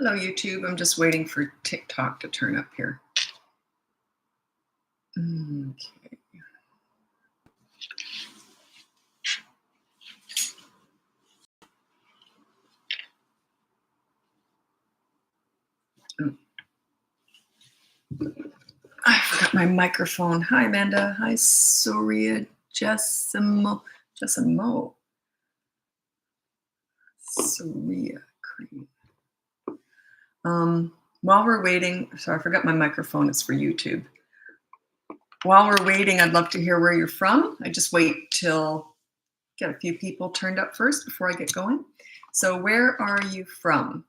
Hello, YouTube. I'm just waiting for TikTok to turn up here. Okay. I forgot my microphone. Hi, Amanda. Hi, Soria Jessimo. Soria Cream. While we're waiting, sorry, I forgot my microphone. It's for YouTube. While we're waiting, I'd love to hear where you're from. I just wait till get a few people turned up first before I get going. So where are you from?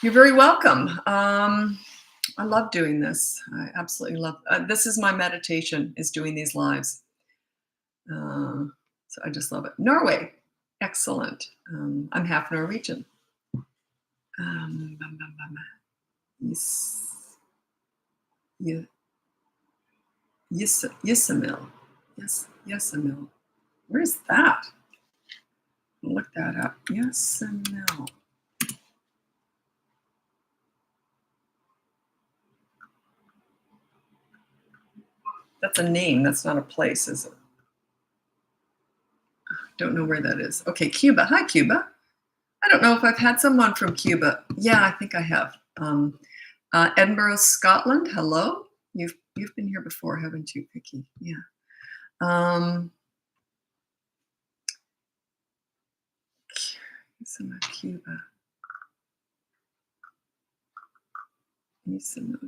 You're very welcome. I love doing this. I absolutely love this is my meditation, is doing these lives. So I just love it. Norway, excellent. I'm half Norwegian. Yisamil. Yes, Yisamil. Where's that? I'll look that up. Yisamil. That's a name. That's not a place, is it? Don't know where that is. Okay, Cuba. Hi, Cuba. I don't know if I've had someone from Cuba. Yeah, I think I have. Edinburgh, Scotland. Hello. You've been here before, haven't you, Vicky? Yeah. Cuba.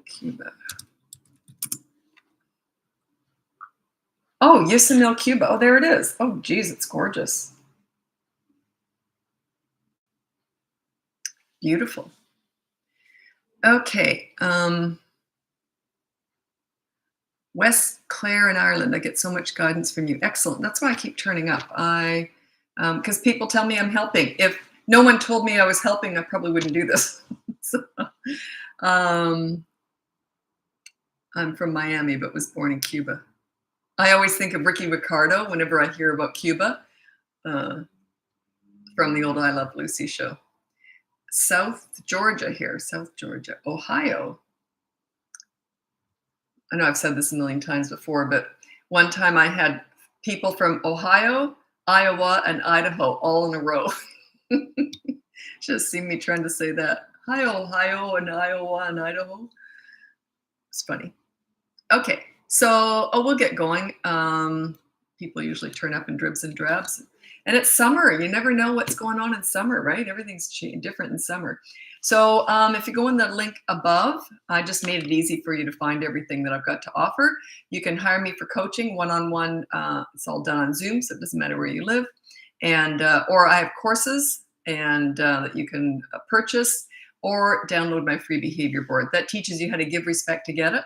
Cuba. Oh, Yosemite, Cuba. Oh, there it is. Oh, geez, it's gorgeous. Beautiful. Okay. West Clare in Ireland. I get so much guidance from you. Excellent. That's why I keep turning up. Because people tell me I'm helping. If no one told me I was helping, I probably wouldn't do this. So, I'm from Miami, but was born in Cuba. I always think of Ricky Ricardo whenever I hear about Cuba, from the old I Love Lucy show. South Georgia here, South Georgia. Ohio. I know I've said this a million times before, but one time I had people from Ohio, Iowa, and Idaho all in a row. Should have seen me trying to say that. Hi, Ohio, and Iowa, and Idaho. It's funny. Okay, so we'll get going. People usually turn up in dribs and drabs. And it's summer. You never know what's going on in summer, right? Everything's different in summer. So if you go in the link above, I just made it easy for you to find everything that I've got to offer. You can hire me for coaching one-on-one. It's all done on Zoom, so it doesn't matter where you live. And or I have courses and that you can purchase, or download my free behavior board. That teaches you how to give respect to get it.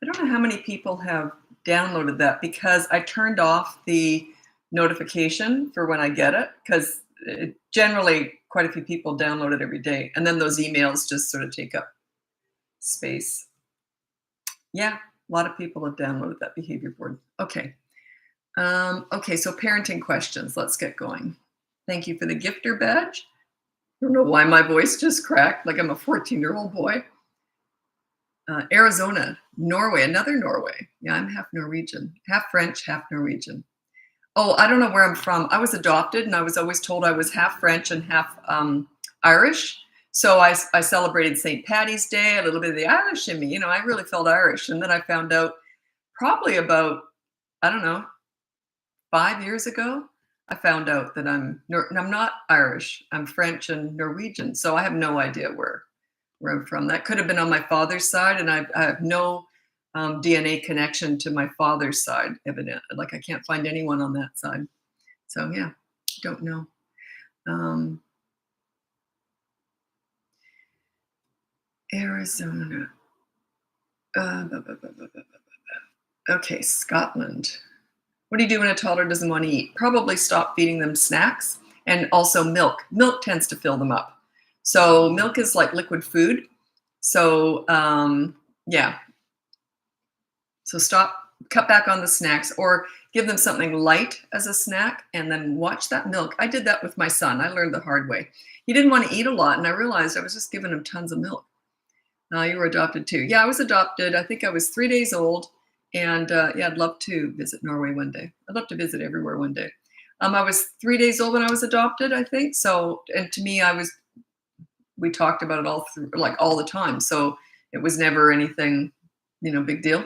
I don't know how many people have downloaded that, because I turned off the notification for when I get it, because generally quite a few people download it every day. And then those emails just sort of take up space. Yeah, a lot of people have downloaded that behavior board. Okay. Okay, so parenting questions. Let's get going. Thank you for the gifter badge. I don't know why my voice just cracked like I'm a 14-year-old boy. Arizona, Norway, another Norway. Yeah, I'm half Norwegian, half French, half Norwegian. Oh, I don't know where I'm from. I was adopted, and I was always told I was half French and half Irish. So I celebrated St. Paddy's Day, a little bit of the Irish in me. You know, I really felt Irish. And then I found out probably about, I don't know, 5 years ago, I found out that I'm not Irish. I'm French and Norwegian. So I have no idea where I'm from. That could have been on my father's side, and I have no DNA connection to my father's side, evident. Like, I can't find anyone on that side. So yeah, don't know. Arizona. Okay, Scotland. What do you do when a toddler doesn't want to eat? Probably stop feeding them snacks, and also milk. Milk tends to fill them up. So milk is like liquid food. So yeah. So stop cut back on the snacks or give them something light as a snack and then watch that milk. I did that with my son. I learned the hard way. He didn't want to eat a lot, and I realized I was just giving him tons of milk. You were adopted too. Yeah, I was adopted. I think I was 3 days old. And yeah, I'd love to visit Norway one day. I'd love to visit everywhere one day. I was 3 days old when I was adopted, I think. So, and to me, we talked about it all through, like all the time. So it was never anything, big deal.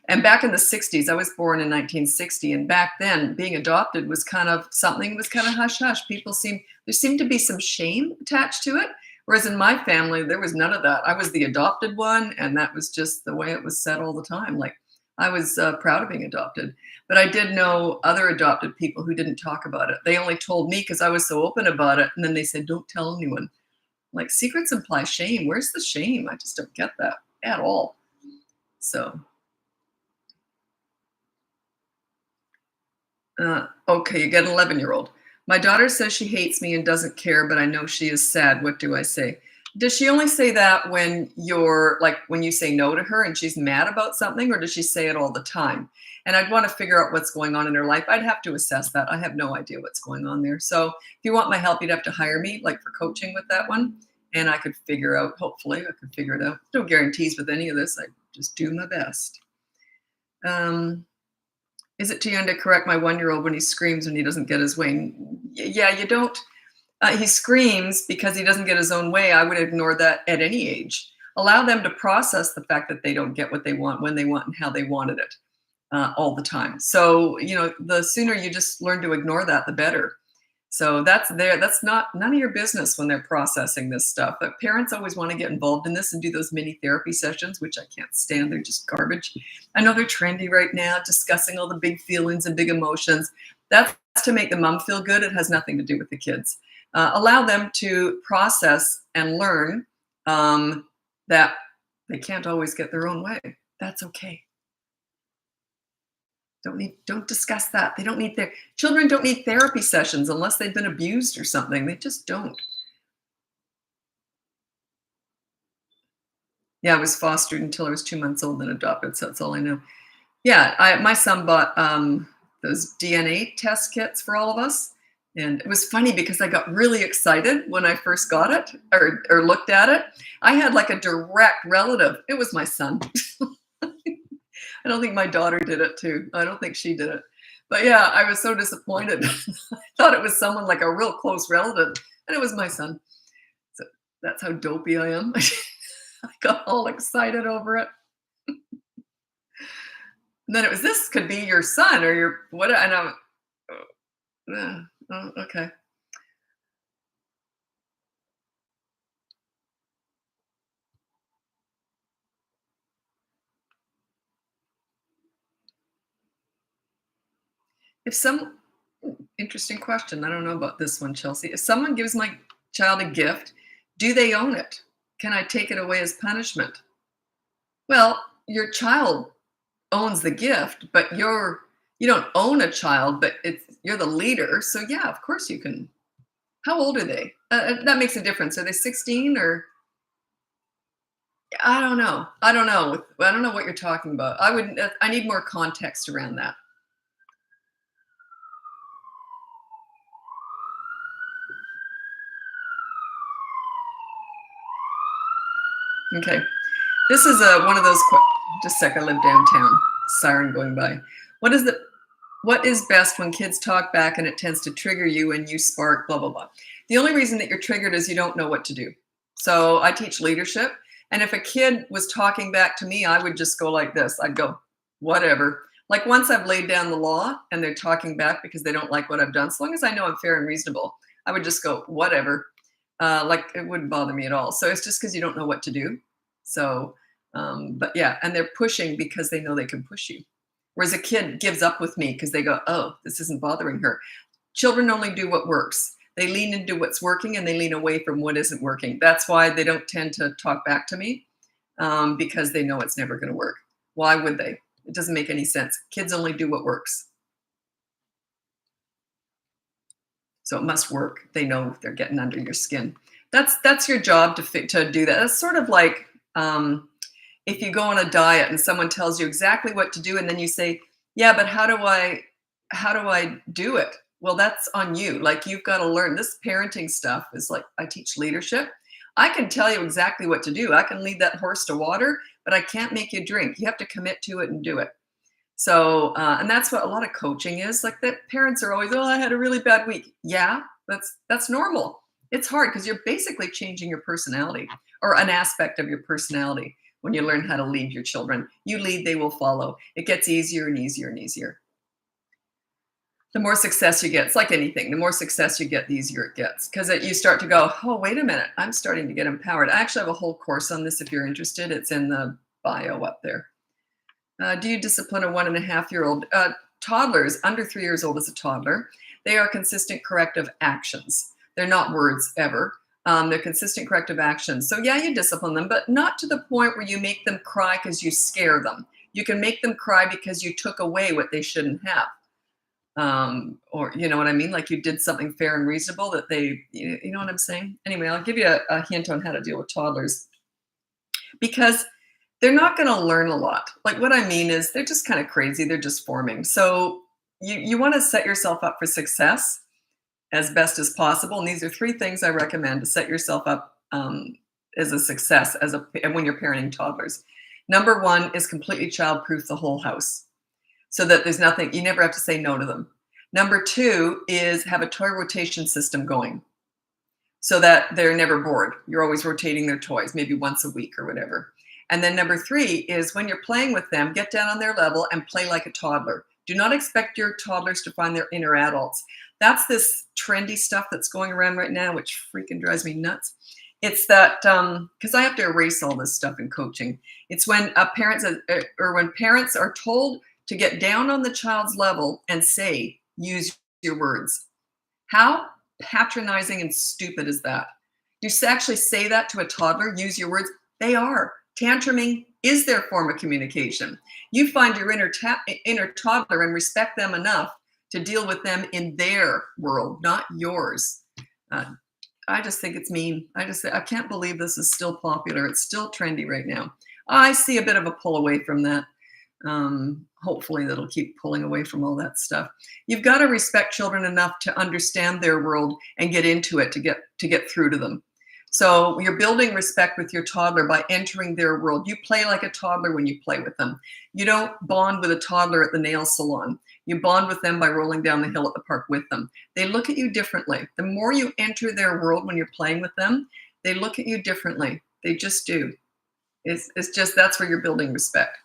And back in the 60s, I was born in 1960. And back then, being adopted was kind of something, was kind of hush hush. There seemed to be some shame attached to it. Whereas in my family, there was none of that. I was the adopted one. And that was just the way it was said all the time. Like, I was proud of being adopted. But I did know other adopted people who didn't talk about it. They only told me because I was so open about it. And then they said, don't tell anyone. Like, secrets imply shame. Where's the shame? I just don't get that at all. So, okay, you get an 11-year-old. My daughter says she hates me and doesn't care, but I know she is sad. What do I say? Does she only say that when when you say no to her and she's mad about something, or does she say it all the time? And I'd want to figure out what's going on in her life. I'd have to assess that. I have no idea what's going on there. So if you want my help, you'd have to hire me, like for coaching with that one. And I could figure out, hopefully I could figure it out. No guarantees with any of this. I just do my best. Is it too young to correct my 1-year-old when he screams when he doesn't get his way? Yeah, you don't. He screams because he doesn't get his own way. I would ignore that at any age. Allow them to process the fact that they don't get what they want, when they want, and how they wanted it all the time. So, the sooner you just learn to ignore that, the better. So that's none of your business when they're processing this stuff. But parents always want to get involved in this and do those mini therapy sessions, which I can't stand. They're just garbage. I know they're trendy right now, discussing all the big feelings and big emotions. That's to make the mom feel good. It has nothing to do with the kids. Allow them to process and learn that they can't always get their own way. That's okay. Don't discuss that. They don't need children don't need therapy sessions unless they've been abused or something. They just don't. Yeah, I was fostered until I was 2 months old and adopted. So that's all I know. Yeah, my son bought those DNA test kits for all of us. And it was funny because I got really excited when I first got it or looked at it. I had like a direct relative. It was my son. I don't think my daughter did it too. I don't think she did it. But yeah, I was so disappointed. I thought it was someone like a real close relative, and it was my son. So that's how dopey I am. I got all excited over it. And then it was, this could be your son or your what? And I'm, okay. Interesting question. I don't know about this one, Chelsea. If someone gives my child a gift, do they own it? Can I take it away as punishment? Well, your child owns the gift, but you don't own a child, but you're the leader. So yeah, of course you can. How old are they? That makes a difference. Are they 16 or? I don't know. I don't know what you're talking about. I need more context around that. Okay. This is one of those, just a sec, I live downtown, siren going by. What is best when kids talk back and it tends to trigger you and you spark blah, blah, blah. The only reason that you're triggered is you don't know what to do. So I teach leadership. And if a kid was talking back to me, I would just go like this. I'd go, whatever. Like once I've laid down the law and they're talking back because they don't like what I've done, as long as I know I'm fair and reasonable, I would just go, whatever. Like it wouldn't bother me at all. So it's just because you don't know what to do. So, but yeah, and they're pushing because they know they can push you. Whereas a kid gives up with me because they go, oh, this isn't bothering her. Children only do what works. They lean into what's working and they lean away from what isn't working. That's why they don't tend to talk back to me because they know it's never going to work. Why would they? It doesn't make any sense. Kids only do what works. So it must work. They know they're getting under your skin. That's your job to do that. That's sort of like, if you go on a diet and someone tells you exactly what to do and then you say, yeah, but how do I do it? Well, that's on you. Like, you've got to learn. This parenting stuff is like, I teach leadership. I can tell you exactly what to do. I can lead that horse to water, but I can't make you drink. You have to commit to it and do it. So, and that's what a lot of coaching is. Like, that parents are always, oh, I had a really bad week. Yeah, that's normal. It's hard because you're basically changing your personality, or an aspect of your personality. When you learn how to lead your children, you lead, they will follow. It gets easier and easier and easier. The more success you get, it's like anything. The more success you get, the easier it gets, because you start to go, oh, wait a minute, I'm starting to get empowered. I actually have a whole course on this if you're interested. It's in the bio up there. Do you discipline a 1.5-year-old? Toddlers, under 3 years old is a toddler. They are consistent corrective actions. They're not words ever. They're consistent corrective actions. So yeah, you discipline them, but not to the point where you make them cry because you scare them. You can make them cry because you took away what they shouldn't have. Or you know what I mean? Like, you did something fair and reasonable that you know what I'm saying? Anyway, I'll give you a hint on how to deal with toddlers, because they're not going to learn a lot. Like, what I mean is, they're just kind of crazy. They're just forming. So you want to set yourself up for success as best as possible. And these are 3 things I recommend to set yourself up as a success when you're parenting toddlers. Number 1 is completely child-proof the whole house, so that there's nothing, you never have to say no to them. Number 2 is have a toy rotation system going, so that they're never bored. You're always rotating their toys, maybe once a week or whatever. And then number 3 is, when you're playing with them, get down on their level and play like a toddler. Do not expect your toddlers to find their inner adults. That's this trendy stuff that's going around right now, which freaking drives me nuts. It's that, because I have to erase all this stuff in coaching. It's when when parents are told to get down on the child's level and say, use your words. How patronizing and stupid is that? You actually say that to a toddler, use your words. They are. Tantruming is their form of communication. You find your inner toddler and respect them enough to deal with them in their world, not yours. I just think it's mean. I can't believe this is still popular. It's still trendy right now. I see a bit of a pull away from that. Hopefully that'll keep pulling away from all that stuff. You've got to respect children enough to understand their world and get into it to get through to them. So you're building respect with your toddler by entering their world. You play like a toddler when you play with them. You don't bond with a toddler at the nail salon. You bond with them by rolling down the hill at the park with them. They look at you differently. The more you enter their world when you're playing with them, they look at you differently. They just do. It's just, that's where you're building respect.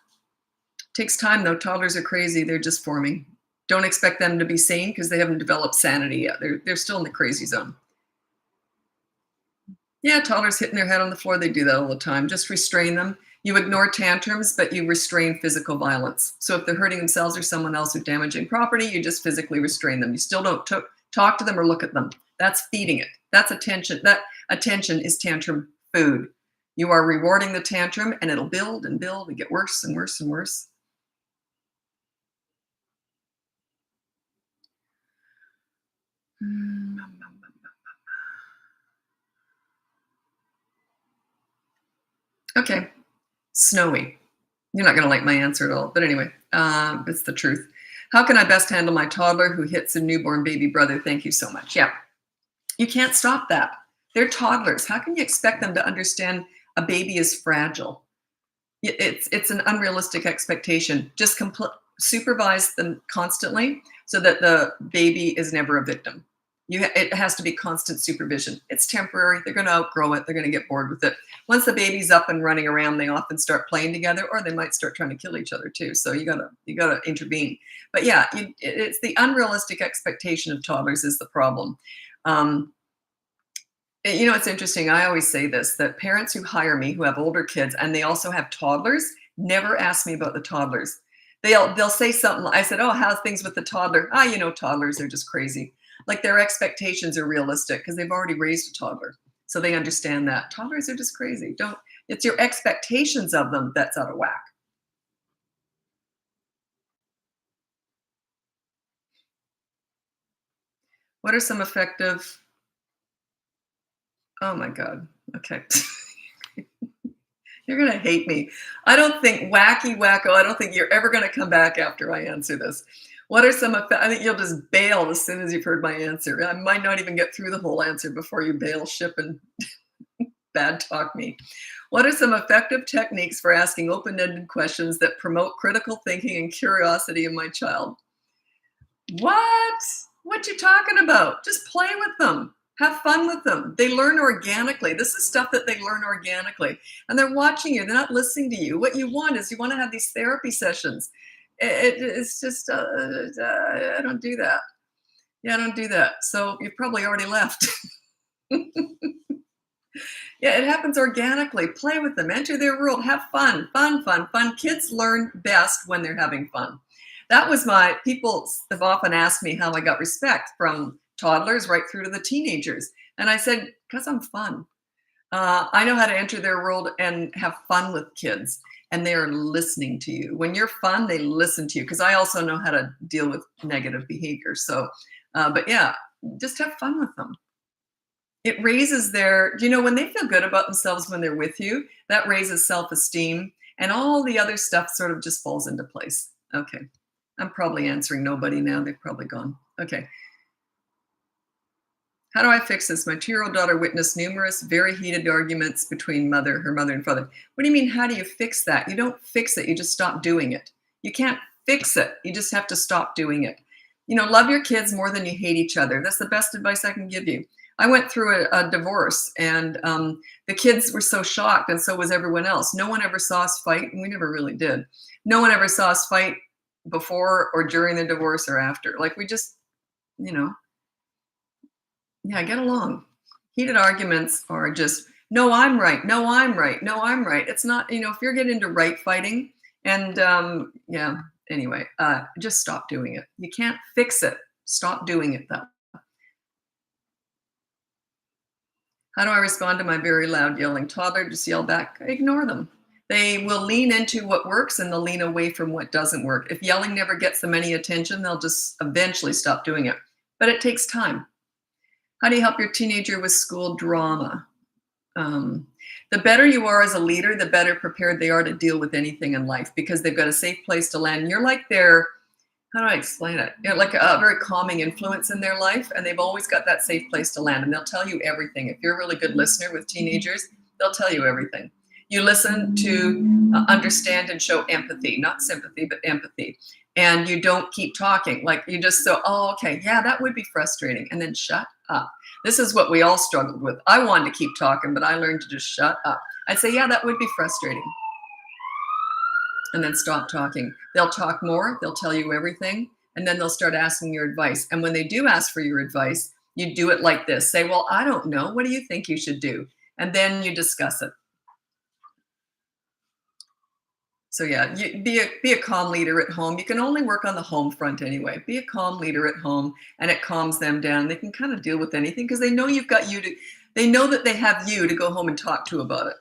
Takes time though. Toddlers are crazy. They're just forming. Don't expect them to be sane because they haven't developed sanity yet. They're still in the crazy zone. Yeah, toddlers hitting their head on the floor. They do that all the time. Just restrain them. You ignore tantrums, but you restrain physical violence. So if they're hurting themselves or someone else or damaging property, you just physically restrain them. You still don't talk to them or look at them. That's feeding it. That's attention. That attention is tantrum food. You are rewarding the tantrum, and it'll build and build and get worse and worse and worse. Okay, snowy. You're not going to like my answer at all, but anyway, it's the truth. How can I best handle my toddler who hits a newborn baby brother? Thank you so much. Yeah, you can't stop that. They're toddlers. How can you expect them to understand a baby is fragile? It's an unrealistic expectation. Just supervise them constantly so that the baby is never a victim. It has to be constant supervision. It's temporary. They're going to outgrow it. They're going to get bored with it. Once the baby's up and running around, they often start playing together, or they might start trying to kill each other too. So you gotta intervene. But yeah, it's the unrealistic expectation of toddlers is the problem. It's interesting. I always say this, that parents who hire me who have older kids and they also have toddlers never ask me about the toddlers. They'll say something. I said, "Oh, how's things with the toddler?" Toddlers are just crazy. Like, their expectations are realistic because they've already raised a toddler. So they understand that. Toddlers are just crazy. It's your expectations of them that's out of whack. What are some effective, oh my God. Okay. You're going to hate me. I don't think wacky wacko, I don't think you're ever going to come back after I answer this. What are some, I think you'll just bail as soon as you've heard my answer. I might not even get through the whole answer before you bail ship and bad talk me. What are some effective techniques for asking open-ended questions that promote critical thinking and curiosity in my child? What? What you talking about? Just play with them. Have fun with them. They learn organically. This is stuff that they learn organically. And they're watching you. They're not listening to you. What you want is you want to have these therapy sessions. It's just, I don't do that. Yeah, I don't do that. So you've probably already left. Yeah, it happens organically. Play with them. Enter their world. Have fun. Fun, fun, fun. Kids learn best when they're having fun. That was people have often asked me how I got respect from toddlers right through to the teenagers. And I said, because I'm fun. I know how to enter their world and have fun with kids. And they are listening to you. When you're fun, they listen to you. Because I also know how to deal with negative behavior. So, but yeah, just have fun with them. It raises when they feel good about themselves when they're with you, that raises self-esteem. And all the other stuff sort of just falls into place. Okay. I'm probably answering nobody now. They've probably gone. Okay. How do I fix this? My 2-year-old daughter witnessed numerous very heated arguments between her mother and father. What do you mean, how do you fix that? You don't fix it. You just stop doing it. You can't fix it. You just have to stop doing it. Love your kids more than you hate each other. That's the best advice I can give you. I went through a divorce, and the kids were so shocked, and so was everyone else. No one ever saw us fight, and we never really did. No one ever saw us fight before or during the divorce or after. Like, we just, get along. Heated arguments are just, no, I'm right. No, I'm right. No, I'm right. It's not, if you're getting into right fighting and anyway, just stop doing it. You can't fix it. Stop doing it though. How do I respond to my very loud yelling toddler? Just yell back, ignore them. They will lean into what works and they'll lean away from what doesn't work. If yelling never gets them any attention, they'll just eventually stop doing it. But it takes time. How do you help your teenager with school drama? The better you are as a leader, the better prepared they are to deal with anything in life because they've got a safe place to land. You're like how do I explain it? You're like a very calming influence in their life, and they've always got that safe place to land, and they'll tell you everything. If you're a really good listener with teenagers, they'll tell you everything. You listen to understand and show empathy, not sympathy, but empathy. And you don't keep talking. Like you just oh, okay, yeah, that would be frustrating. And then shut up. This is what we all struggled with. I wanted to keep talking, but I learned to just shut up. I'd say, yeah, that would be frustrating. And then stop talking. They'll talk more. They'll tell you everything. And then they'll start asking your advice. And when they do ask for your advice, you do it like this. Say, well, I don't know. What do you think you should do? And then you discuss it. So yeah, be a calm leader at home. You can only work on the home front anyway. Be a calm leader at home, and it calms them down. They can kind of deal with anything because they know you've got they know that they have you to go home and talk to about it.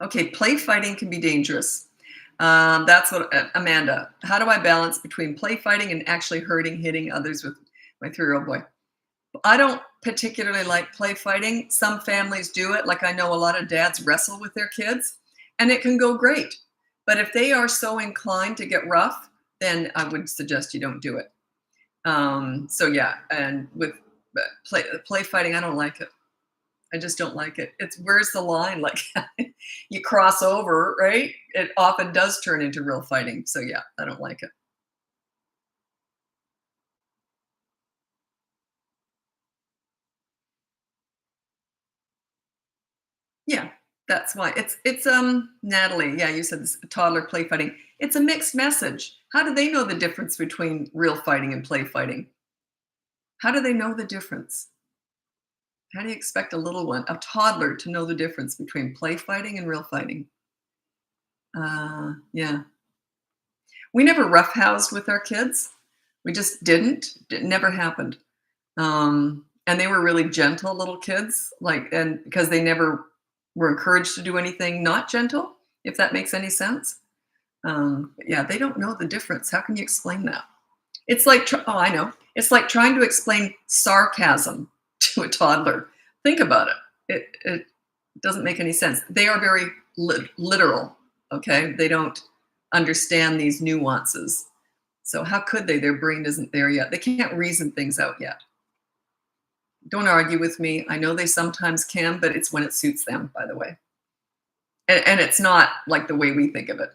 Okay, play fighting can be dangerous. That's what, Amanda, how do I balance between play fighting and actually hitting others with my 3-year-old boy? I don't particularly like play fighting. Some families do it. Like I know a lot of dads wrestle with their kids and it can go great. But if they are so inclined to get rough, then I would suggest you don't do it. So yeah, and with play fighting, I don't like it. I just don't like it. Where's the line? Like you cross over, right? It often does turn into real fighting. So yeah, I don't like it. Yeah, that's why it's Natalie. Yeah, you said this toddler play fighting. It's a mixed message. How do they know the difference between real fighting and play fighting? How do they know the difference? How do you expect a little one, a toddler, to know the difference between play fighting and real fighting? Yeah. We never roughhoused with our kids. We just didn't. It never happened. And they were really gentle little kids, and because they never were encouraged to do anything not gentle, if that makes any sense. Yeah, they don't know the difference. How can you explain that? It's like, I know. It's like trying to explain sarcasm to a toddler. Think about it. It doesn't make any sense. They are very literal, okay? They don't understand these nuances. So how could they? Their brain isn't there yet. They can't reason things out yet. Don't argue with me. I know they sometimes can, but it's when it suits them, by the way. And it's not like the way we think of it.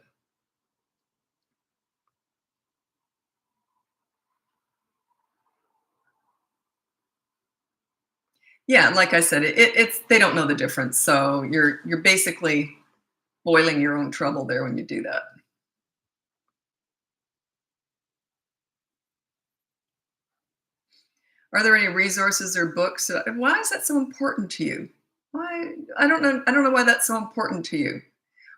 Yeah, like I said, it's they don't know the difference. So you're basically boiling your own trouble there when you do that. Are there any resources or books? Why is that so important to you? Why? I don't know. I don't know why that's so important to you.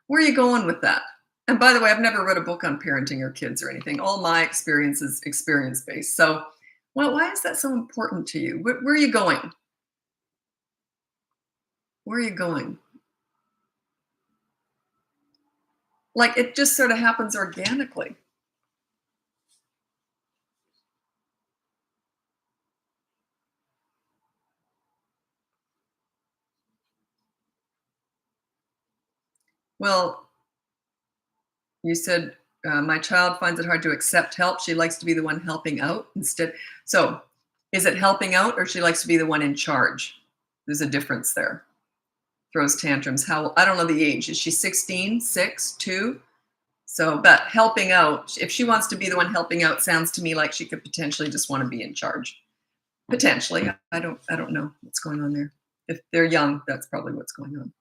Where are you going with that? And by the way, I've never read a book on parenting or kids or anything. All my experience is experience based. So, well, why is that so important to you? Where are you going? Where are you going? Like it just sort of happens organically. Well, you said my child finds it hard to accept help. She likes to be the one helping out instead. So, is it helping out or she likes to be the one in charge? There's a difference there. Throws tantrums. How I don't know the age. Is she 16, 6, 2? So, but helping out, if she wants to be the one helping out, sounds to me like she could potentially just want to be in charge. Potentially. I don't know what's going on there. If they're young, that's probably what's going on.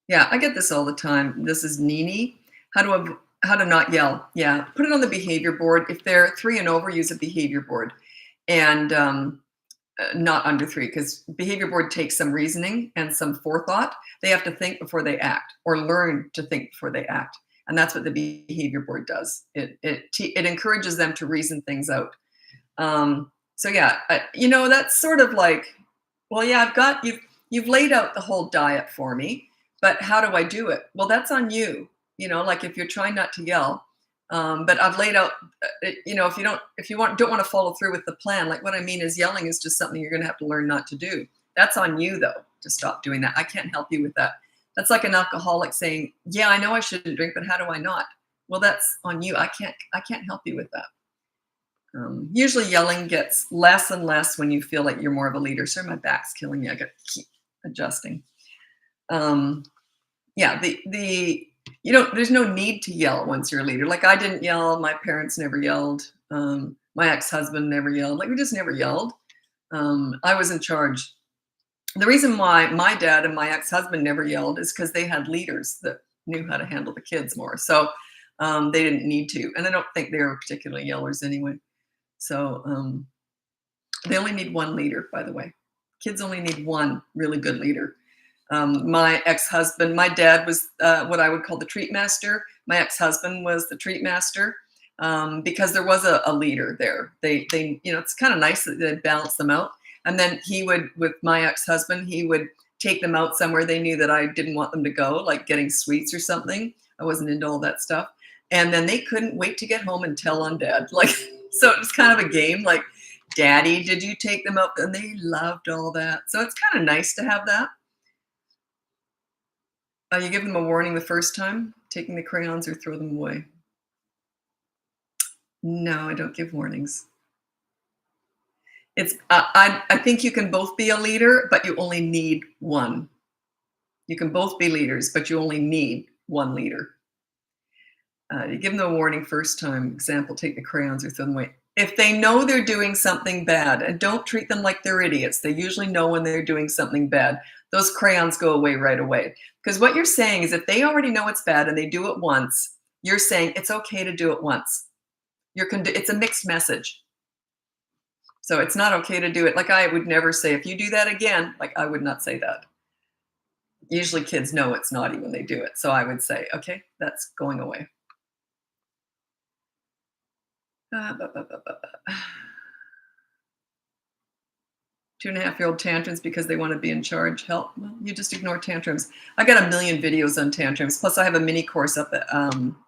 Yeah, I get this all the time. This is Nini. How to not yell? Yeah, put it on the behavior board. If they're 3 and over, use a behavior board, and not under 3, because behavior board takes some reasoning and some forethought. They have to think before they act, or learn to think before they act, and that's what the behavior board does. It encourages them to reason things out. So yeah, that's sort of like, well, yeah, you've laid out the whole diet for me, but how do I do it? Well, that's on you. Like if you're trying not to yell, but I've laid out, if you don't want to follow through with the plan, like what I mean is yelling is just something you're going to have to learn not to do. That's on you though, to stop doing that. I can't help you with that. That's like an alcoholic saying, yeah, I know I shouldn't drink, but how do I not? Well, that's on you. I can't help you with that. Usually yelling gets less and less when you feel like you're more of a leader. Sorry, my back's killing me. I got to keep adjusting. Yeah, there's no need to yell once you're a leader. Like I didn't yell. My parents never yelled. My ex-husband never yelled. Like we just never yelled. I was in charge. The reason why my dad and my ex-husband never yelled is because they had leaders that knew how to handle the kids more. So they didn't need to. And I don't think they were particularly yellers anyway. So they only need one leader, by the way. Kids only need one really good leader. My ex-husband, my dad was what I would call the treat master. My ex-husband was the treat master because there was a leader there. They it's kind of nice that they balance them out. And then he would, with my ex-husband, he would take them out somewhere they knew that I didn't want them to go, like getting sweets or something. I wasn't into all that stuff. And then they couldn't wait to get home and tell on dad. Like, so it was kind of a game, like, Daddy, did you take them out? And they loved all that. So it's kind of nice to have that. You give them a warning the first time, taking the crayons, or throw them away. No, I don't give warnings. I think you can both be a leader, but you only need one. You can both be leaders, but you only need one leader. You give them a warning first time. Example, take the crayons or throw them away. If they know they're doing something bad, and don't treat them like they're idiots. They usually know when they're doing something bad. Those crayons go away right away. Because what you're saying is if they already know it's bad and they do it once, you're saying it's okay to do it once. It's a mixed message. So it's not okay to do it. Like I would never say, if you do that again, like I would not say that. Usually kids know it's naughty when they do it. So I would say, okay, that's going away. 2.5-year-old tantrums because they want to be in charge. Help. Well, you just ignore tantrums. I got a million videos on tantrums. Plus I have a mini course up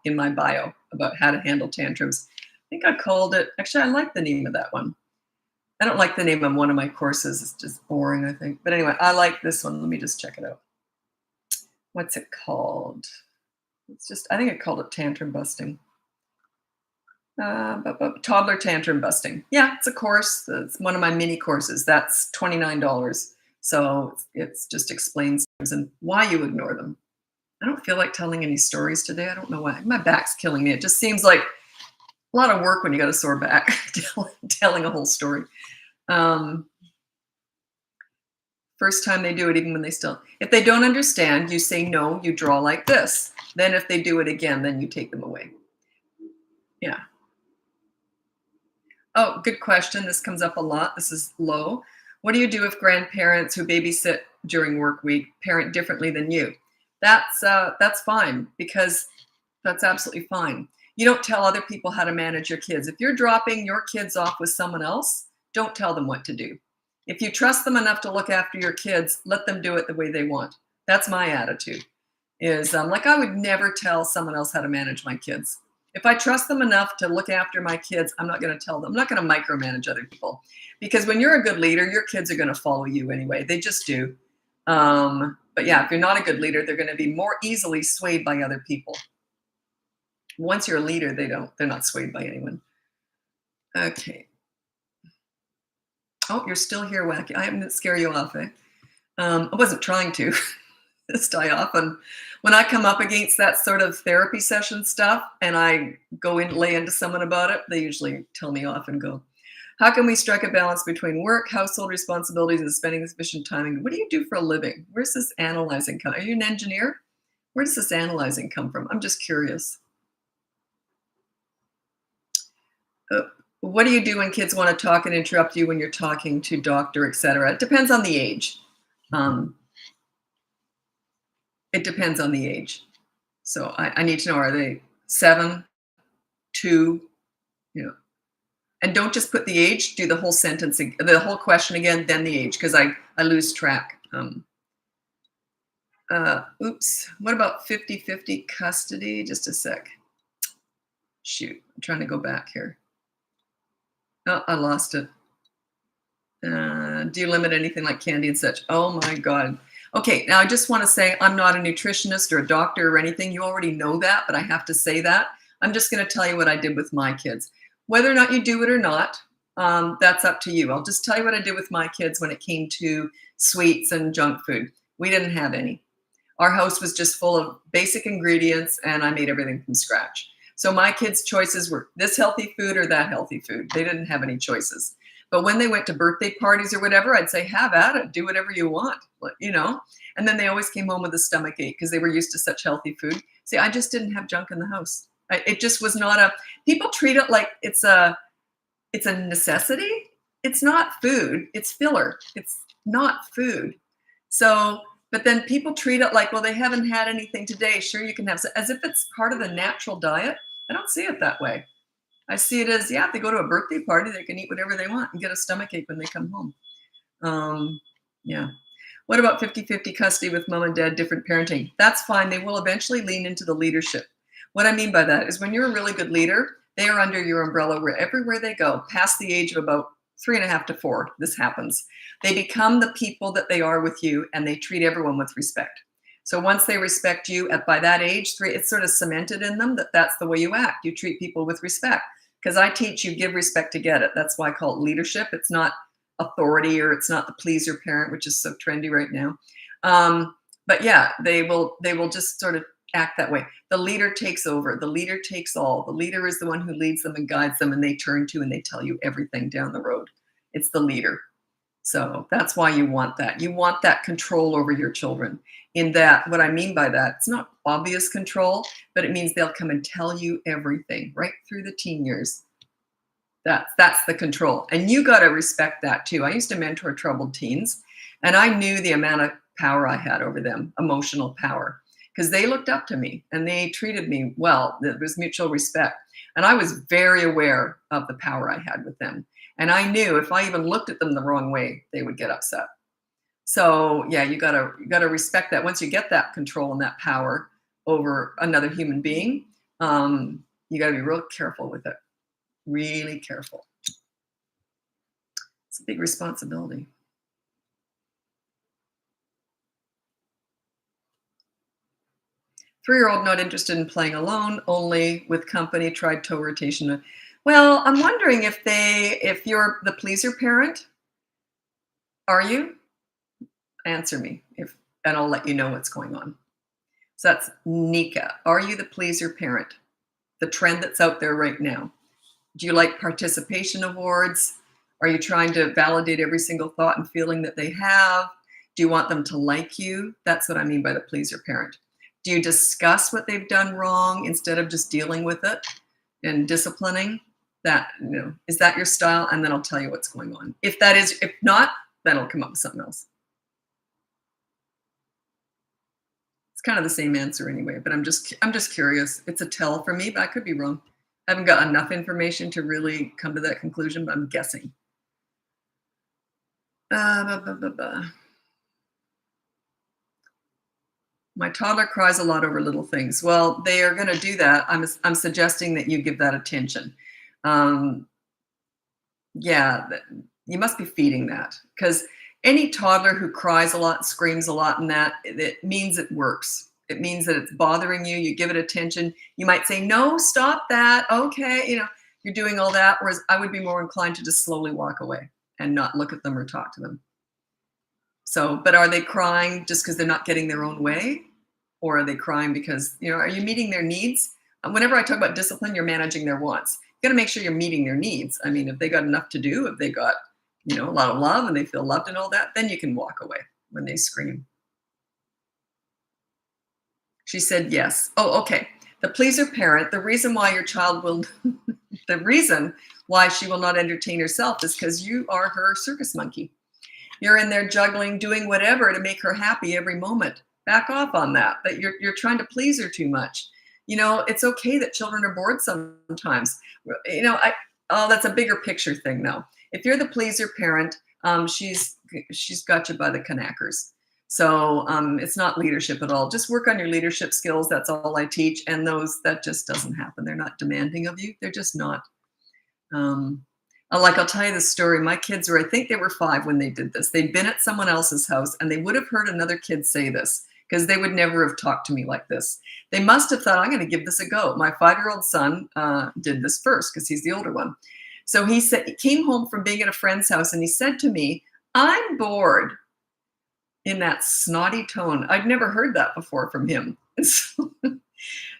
in my bio about how to handle tantrums. I think I called it, actually I like the name of that one. I don't like the name of one of my courses. It's just boring, I think. But anyway, I like this one. Let me just check it out. What's it called? I think I called it tantrum busting. Toddler tantrum busting. Yeah, it's a course. It's one of my mini courses. That's $29. So it's just explains things and why you ignore them. I don't feel like telling any stories today. I don't know why. My back's killing me. It just seems like a lot of work when you got a sore back telling a whole story. First time they do it, even when if they don't understand, you say no, you draw like this. Then if they do it again, then you take them away. Yeah. Oh, good question. This comes up a lot. This is low. What do you do if grandparents who babysit during work week parent differently than you? That's fine, because that's absolutely fine. You don't tell other people how to manage your kids. If you're dropping your kids off with someone else, don't tell them what to do. If you trust them enough to look after your kids, let them do it the way they want. That's my attitude. Like, I would never tell someone else how to manage my kids. If I trust them enough to look after my kids, I'm not going to tell them. I'm not going to micromanage other people, because when you're a good leader, your kids are going to follow you anyway. They just do. But yeah, if you're not a good leader, they're going to be more easily swayed by other people. Once you're a leader, they're not swayed by anyone. Okay. Oh, you're still here, Wacky. I didn't scare you off, eh? I wasn't trying to. This die off. And when I come up against that sort of therapy session stuff and I lay into someone about it, they usually tell me off and go, how can we strike a balance between work, household responsibilities, and spending sufficient time? What do you do for a living? Where's this analyzing come? Are you an engineer? Where does this analyzing come from? I'm just curious. What do you do when kids want to talk and interrupt you when you're talking to doctor, etc.? It depends on the age. It depends on the age. So I need to know, are they 7, 2, and don't just put the age, do the whole sentence, the whole question again, then the age, because I lose track. Oops, what about 50-50 custody? Just a sec. Shoot, I'm trying to go back here. Oh, I lost it. Do you limit anything like candy and such? Oh my God. Okay, now I just want to say I'm not a nutritionist or a doctor or anything. You already know that, but I have to say that. I'm just going to tell you what I did with my kids. Whether or not you do it or not, that's up to you. I'll just tell you what I did with my kids when it came to sweets and junk food. We didn't have any. Our house was just full of basic ingredients, and I made everything from scratch. So my kids' choices were this healthy food or that healthy food. They didn't have any choices. But when they went to birthday parties or whatever, I'd say, have at it, do whatever you want, And then they always came home with a stomach ache because they were used to such healthy food. See, I just didn't have junk in the house. It just was not people treat it like it's a necessity. It's not food, it's filler. It's not food. So, but then people treat it like, well, they haven't had anything today. Sure, you can have, as if it's part of the natural diet. I don't see it that way. I see it as, if they go to a birthday party, they can eat whatever they want and get a stomach ache when they come home. Yeah. What about 50-50 custody with mom and dad, different parenting? That's fine. They will eventually lean into the leadership. What I mean by that is when you're a really good leader, they are under your umbrella everywhere they go. Past the age of about 3.5 to 4, this happens. They become the people that they are with you, and they treat everyone with respect. So once they respect you by that age, it's sort of cemented in them that that's the way you act. You treat people with respect. Because I teach you give respect to get it. That's why I call it leadership. It's not authority, or it's not the pleaser parent, which is so trendy right now. But yeah, they will just sort of act that way. The leader takes over. The leader takes all. The leader is the one who leads them and guides them, and they turn to and they tell you everything down the road. It's the leader. So that's why you want that. You want that control over your children. In that, what I mean by that, it's not obvious control, but it means they'll come and tell you everything right through the teen years. That's the control. And you got to respect that too. I used to mentor troubled teens, and I knew the amount of power I had over them, emotional power, because they looked up to me and they treated me well. There was mutual respect. And I was very aware of the power I had with them. And I knew if I even looked at them the wrong way, they would get upset. So yeah, you gotta respect that. Once you get that control and that power over another human being, you gotta be real careful with it. Really careful. It's a big responsibility. Three-year-old not interested in playing alone, only with company, tried toe rotation. Well, I'm wondering if you're the pleaser parent, are you? Answer me and I'll let you know what's going on. So that's Nika. Are you the pleaser parent? The trend that's out there right now. Do you like participation awards? Are you trying to validate every single thought and feeling that they have? Do you want them to like you? That's what I mean by the pleaser parent. Do you discuss what they've done wrong instead of just dealing with it and disciplining? That, is that your style? And then I'll tell you what's going on. If not, then I'll come up with something else. It's kind of the same answer anyway, but I'm just curious. It's a tell for me, but I could be wrong. I haven't got enough information to really come to that conclusion, but I'm guessing. My toddler cries a lot over little things. Well, they are going to do that. I'm suggesting that you give that attention. Yeah, you must be feeding that, because any toddler who cries a lot, screams a lot, and that, it means it works. It means that it's bothering you. You give it attention. You might say, no, stop that. Okay. You're doing all that. Whereas I would be more inclined to just slowly walk away and not look at them or talk to them. So, but are they crying just because they're not getting their own way? Or are they crying because, are you meeting their needs? Whenever I talk about discipline, you're managing their wants. You got to make sure you're meeting their needs. I mean, if they got enough to do, if they got, a lot of love and they feel loved and all that, then you can walk away when they scream. She said yes. Oh, okay. The pleaser parent, the reason why your child will, the reason why she will not entertain herself is because you are her circus monkey. You're in there juggling, doing whatever to make her happy every moment. Back off on that you're trying to please her too much. It's okay that children are bored sometimes. That's a bigger picture thing now. If you're the pleaser parent, she's got you by the knackers. So it's not leadership at all. Just work on your leadership skills. That's all I teach. And that just doesn't happen. They're not demanding of you. They're just not. I'll tell you the story. My kids I think they were 5 when they did this. They'd been at someone else's house and they would have heard another kid say this, because they would never have talked to me like this. They must have thought, I'm going to give this a go. My 5-year-old son did this first because he's the older one. So he came home from being at a friend's house and he said to me, I'm bored, in that snotty tone. I'd never heard that before from him. So,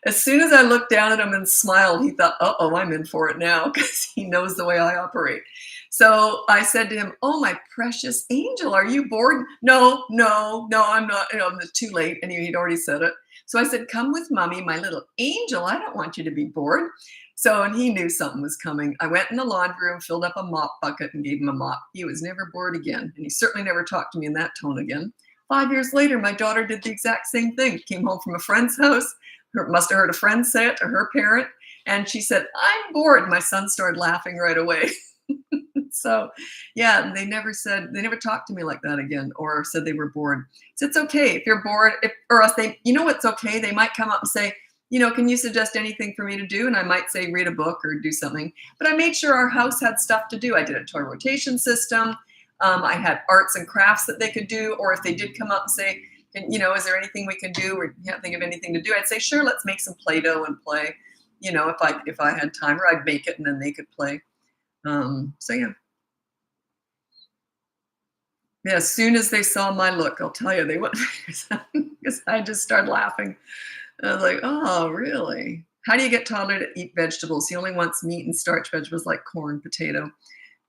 as soon as I looked down at him and smiled, he thought, uh-oh, I'm in for it now, because he knows the way I operate. So I said to him, oh, my precious angel, are you bored? No, I'm not. It's too late. And he'd already said it. So I said, come with mommy, my little angel. I don't want you to be bored. And he knew something was coming. I went in the laundry room, filled up a mop bucket and gave him a mop. He was never bored again. And he certainly never talked to me in that tone again. 5 years later, my daughter did the exact same thing. Came home from a friend's house. Must have heard a friend say it to her parent. And she said, I'm bored. My son started laughing right away. So yeah, they never talked to me like that again, or said they were bored. So it's okay if you're bored, or else what's okay. They might come up and say, can you suggest anything for me to do? And I might say, read a book or do something. But I made sure our house had stuff to do. I did a toy rotation system. I had arts and crafts that they could do. Or if they did come up and say, is there anything we can do? Or can't think of anything to do, I'd say, sure, let's make some Play-Doh and play. If I had time, or I'd make it and then they could play. So yeah. Yeah, as soon as they saw my look, I'll tell you, they went, because I just started laughing. I was like, oh, really? How do you get toddler to eat vegetables? He only wants meat and starch vegetables like corn, potato.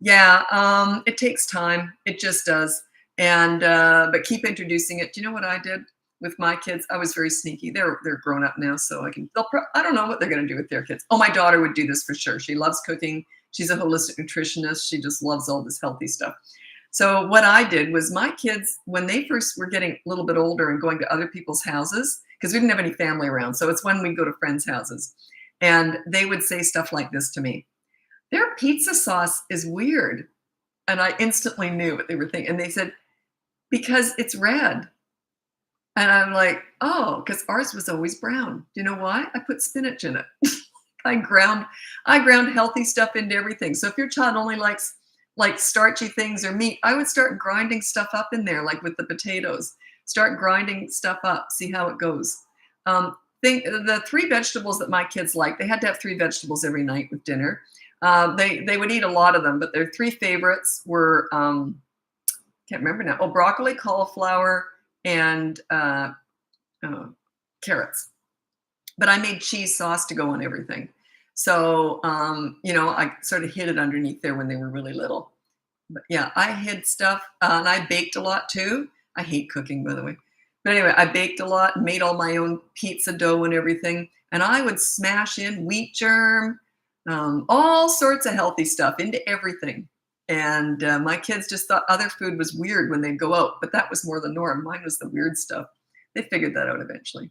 Yeah, it takes time. It just does. And but keep introducing it. Do you know what I did with my kids? I was very sneaky. They're grown up now, so I don't know what they're going to do with their kids. Oh, my daughter would do this for sure. She loves cooking. She's a holistic nutritionist. She just loves all this healthy stuff. So what I did was, my kids, when they first were getting a little bit older and going to other people's houses, because we didn't have any family around, so it's when we go to friends' houses, and they would say stuff like this to me: their pizza sauce is weird. And I instantly knew what they were thinking. And they said, because it's red. And I'm like, oh, because ours was always brown. Do you know why? I put spinach in it. I ground healthy stuff into everything. So if your child only likes like starchy things or meat, I would start grinding stuff up in there, like with the potatoes. Start grinding stuff up, see how it goes. Think the 3 vegetables that my kids like, they had to have 3 vegetables every night with dinner. They would eat a lot of them, but their 3 favorites were, can't remember now. Oh, broccoli, cauliflower, and carrots. But I made cheese sauce to go on everything. So, I sort of hid it underneath there when they were really little. But yeah, I hid stuff, and I baked a lot too. I hate cooking, by the way. But anyway, I baked a lot and made all my own pizza dough and everything. And I would smash in wheat germ, all sorts of healthy stuff into everything. And my kids just thought other food was weird when they'd go out, but that was more the norm. Mine was the weird stuff. They figured that out eventually.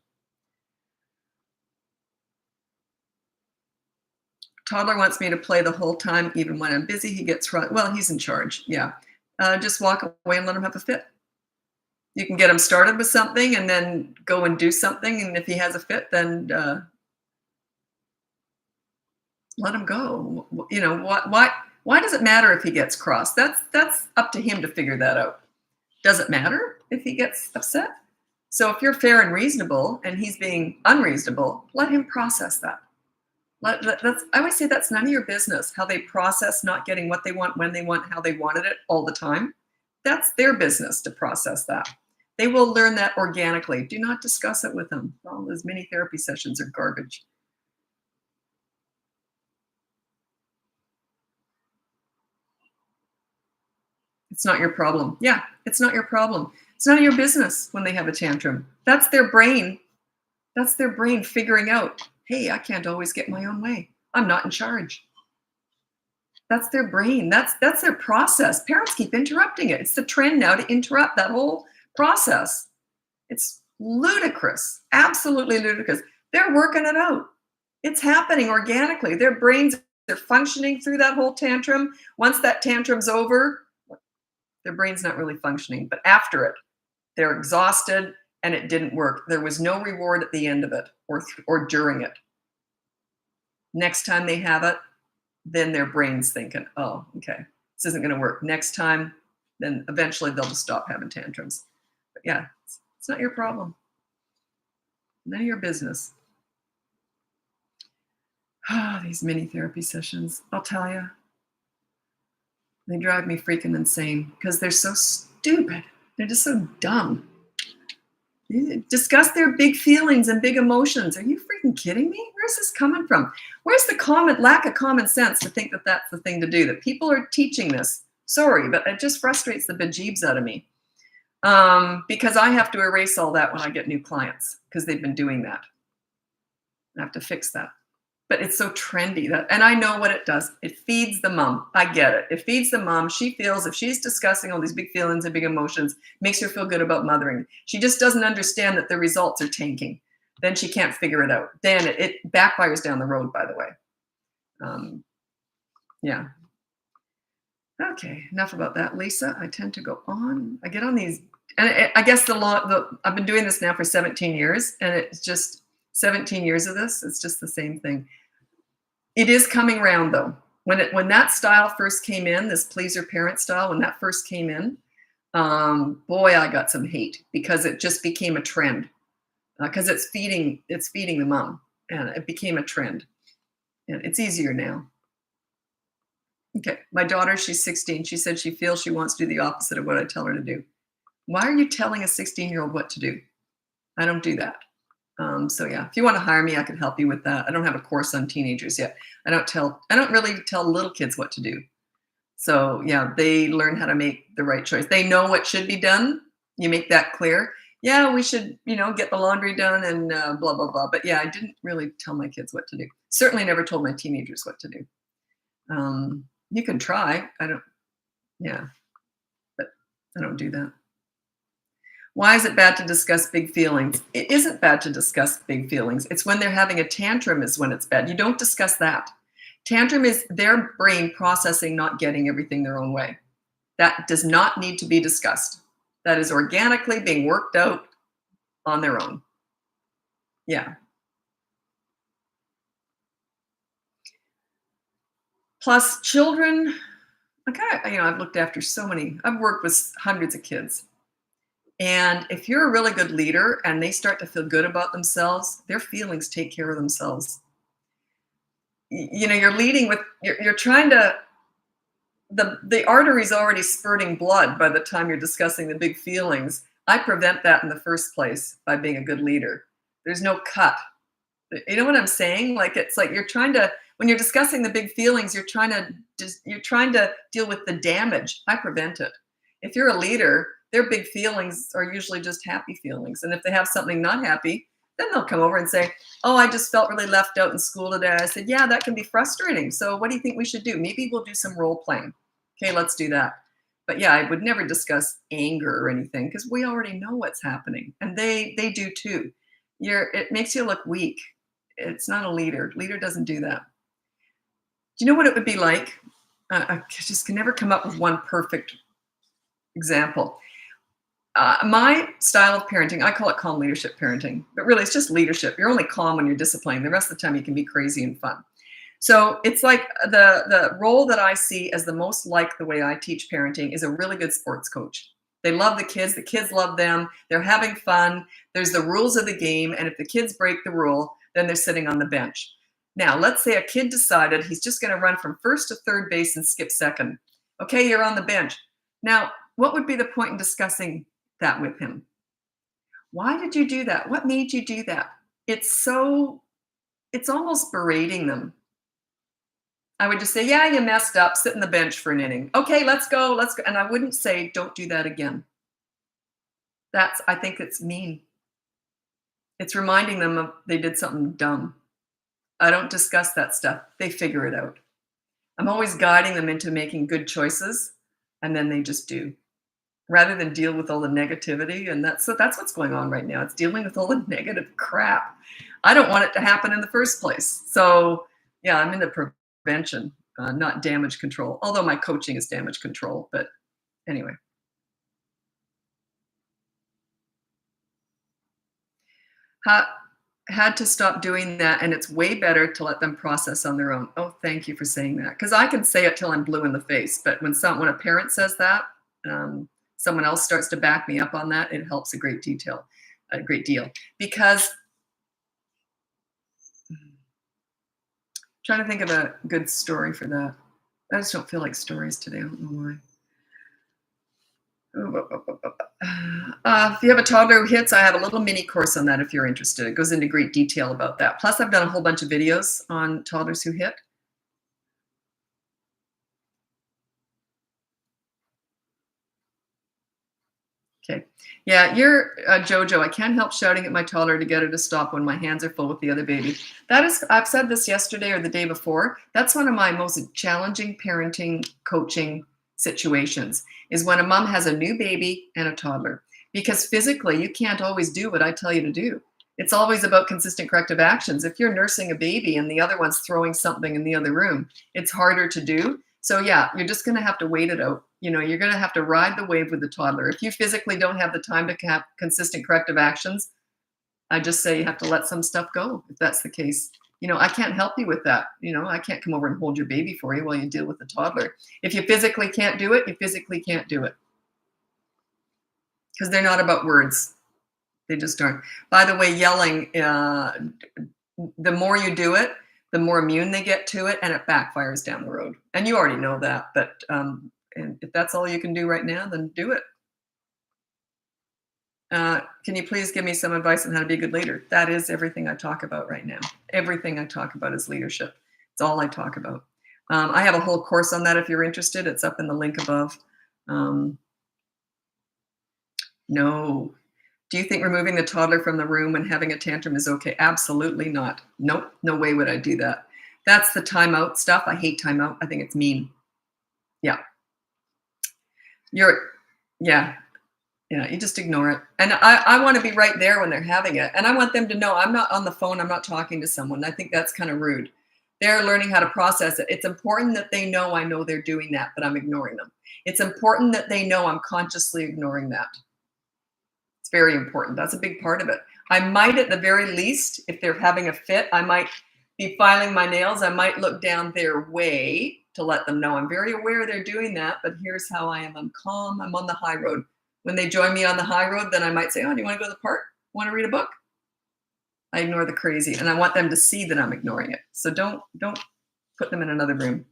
Toddler wants me to play the whole time, even when I'm busy. He gets well, he's in charge. Yeah. Just walk away and let him have a fit. You can get him started with something and then go and do something. And if he has a fit, then let him go. Why does it matter if he gets cross? That's up to him to figure that out. Does it matter if he gets upset? So if you're fair and reasonable and he's being unreasonable, let him process that. I always say that's none of your business, how they process not getting what they want, when they want, how they wanted it all the time. That's their business to process that. They will learn that organically. Do not discuss it with them. All those mini therapy sessions are garbage. It's not your problem. Yeah, it's not your problem. It's none of your business when they have a tantrum. That's their brain. That's their brain figuring out, hey, I can't always get my own way. I'm not in charge. That's their brain. That's their process. Parents keep interrupting it. It's the trend now to interrupt that whole process. It's ludicrous, absolutely ludicrous. They're working it out. It's happening organically. Their brains, they're functioning through that whole tantrum. Once that tantrum's over, their brain's not really functioning. But after it, they're exhausted and it didn't work. There was no reward at the end of it or during it. Next time they have it, then their brain's thinking, oh, okay, this isn't going to work. Next time, then eventually they'll just stop having tantrums. But yeah, it's not your problem. None of your business. These mini therapy sessions, I'll tell you, they drive me freaking insane because they're so stupid. They're just so dumb. Discuss their big feelings and big emotions. Are you freaking kidding me? Where's this coming from? Where's the lack of common sense to think that that's the thing to do, that people are teaching this? Sorry, but it just frustrates the bejeebs out of me because I have to erase all that when I get new clients because they've been doing that. I have to fix that. But it's so trendy and I know what it does. It feeds the mom. I get it. It feeds the mom. She feels if she's discussing all these big feelings and big emotions, makes her feel good about mothering. She just doesn't understand that the results are tanking. Then she can't figure it out. Then it backfires down the road, by the way. Yeah. Okay, enough about that, Lisa. I tend to go on. I get on these, and I guess I've been doing this now for 17 years, and it's just 17 years of this, it's just the same thing. It is coming around though. When that style first came in, this pleaser parent style, when that first came in, boy, I got some hate because it just became a trend. Because it's feeding the mom, and it became a trend. And it's easier now. Okay, my daughter, she's 16. She said she feels she wants to do the opposite of what I tell her to do. Why are you telling a 16-year-old what to do? I don't do that. So yeah, if you want to hire me, I can help you with that. I don't have a course on teenagers yet. I don't really tell little kids what to do. So yeah, they learn how to make the right choice. They know what should be done. You make that clear. Yeah, we should, get the laundry done and blah, blah, blah. But yeah, I didn't really tell my kids what to do. Certainly never told my teenagers what to do. You can try. But I don't do that. Why is it bad to discuss big feelings? It isn't bad to discuss big feelings. It's when they're having a tantrum is when it's bad. You don't discuss that. Tantrum is their brain processing not getting everything their own way. That does not need to be discussed. That is organically being worked out on their own. Yeah. Plus, children like I've looked after I've worked with hundreds of kids. And if you're a really good leader and they start to feel good about themselves, their feelings take care of themselves. You're leading with, you're trying to, the artery's already spurting blood by the time you're discussing the big feelings. I prevent that in the first place by being a good leader. There's no cut. You know what I'm saying? Like, it's like you're trying to, when you're discussing the big feelings, you're trying to deal with the damage. I prevent it. If you're a leader, their big feelings are usually just happy feelings. And if they have something not happy, then they'll come over and say, oh, I just felt really left out in school today. I said, yeah, that can be frustrating. So what do you think we should do? Maybe we'll do some role playing. Okay, let's do that. But yeah, I would never discuss anger or anything because we already know what's happening. And they do too. It makes you look weak. It's not a leader. Leader doesn't do that. Do you know what it would be like? I just can never come up with one perfect example. My style of parenting, I call it calm leadership parenting, but really it's just leadership. You're only calm when you're disciplined. The rest of the time you can be crazy and fun. So it's like the role that I see as the most like the way I teach parenting is a really good sports coach. They love the kids love them, they're having fun, there's the rules of the game, and if the kids break the rule, then they're sitting on the bench. Now, let's say a kid decided he's just going to run from first to third base and skip second. Okay, you're on the bench. Now, what would be the point in discussing that with him? Why did you do that? What made you do that? It's almost berating them. I would just say, yeah, you messed up, sit on the bench for an inning. Okay, let's go. And I wouldn't say, don't do that again. I think it's mean. It's reminding them of they did something dumb. I don't discuss that stuff. They figure it out. I'm always guiding them into making good choices, and then they just do. Rather than deal with all the negativity, and that's what's going on right now. It's dealing with all the negative crap. I don't want it to happen in the first place. So yeah, I'm into prevention, not damage control. Although my coaching is damage control, but anyway. Had to stop doing that, and it's way better to let them process on their own. Oh, thank you for saying that, because I can say it till I'm blue in the face, but when a parent says that, someone else starts to back me up on that, it helps a great deal. Because trying to think of a good story for that. I just don't feel like stories today. I don't know why. If you have a toddler who hits, I have a little mini course on that if you're interested. It goes into great detail about that. Plus, I've done a whole bunch of videos on toddlers who hit. Okay. Yeah, you're Jojo. I can't help shouting at my toddler to get her to stop when my hands are full with the other baby. I've said this yesterday or the day before. That's one of my most challenging parenting coaching situations, is when a mom has a new baby and a toddler. Because physically, you can't always do what I tell you to do. It's always about consistent corrective actions. If you're nursing a baby and the other one's throwing something in the other room, it's harder to do. So yeah, you're just going to have to wait it out. You're going to have to ride the wave with the toddler. If you physically don't have the time to have consistent corrective actions, I just say you have to let some stuff go if that's the case. I can't help you with that. I can't come over and hold your baby for you while you deal with the toddler. If you physically can't do it, you physically can't do it. Because they're not about words. They just aren't. By the way, yelling, the more you do it, the more immune they get to it, and it backfires down the road. And you already know that, but and if that's all you can do right now, then do it. Can you please give me some advice on how to be a good leader? That is everything I talk about right now. Everything I talk about is leadership. It's all I talk about. I have a whole course on that if you're interested. It's up in the link above. No. Do you think removing the toddler from the room when having a tantrum is okay? Absolutely not. Nope. No way would I do that. That's the timeout stuff. I hate timeout. I think it's mean. Yeah. You just ignore it. And I want to be right there when they're having it. And I want them to know I'm not on the phone. I'm not talking to someone. I think that's kind of rude. They're learning how to process it. It's important that they know I know they're doing that, but I'm ignoring them. It's important that they know I'm consciously ignoring that. It's very important. That's a big part of it. I might, at the very least, if they're having a fit, I might be filing my nails. I might look down their way to let them know I'm very aware they're doing that, but here's how I am. I'm calm. I'm on the high road. When they join me on the high road, then I might say, oh, do you want to go to the park? Want to read a book? I ignore the crazy, and I want them to see that I'm ignoring it. So don't put them in another room.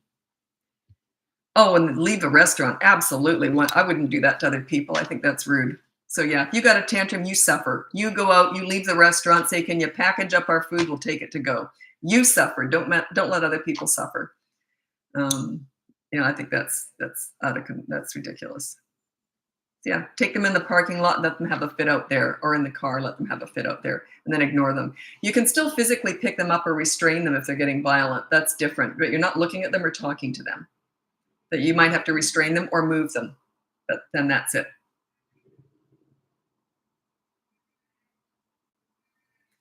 Oh, and leave a restaurant. Absolutely. I wouldn't do that to other people. I think that's rude. So yeah, if you got a tantrum, you suffer. You go out, you leave the restaurant, say, can you package up our food? We'll take it to go. You suffer. Don't let other people suffer. I think that's ridiculous. Yeah, take them in the parking lot, let them have a fit out there, or in the car, let them have a fit out there, and then ignore them. You can still physically pick them up or restrain them if they're getting violent. That's different, but you're not looking at them or talking to them. That you might have to restrain them or move them, but then that's it.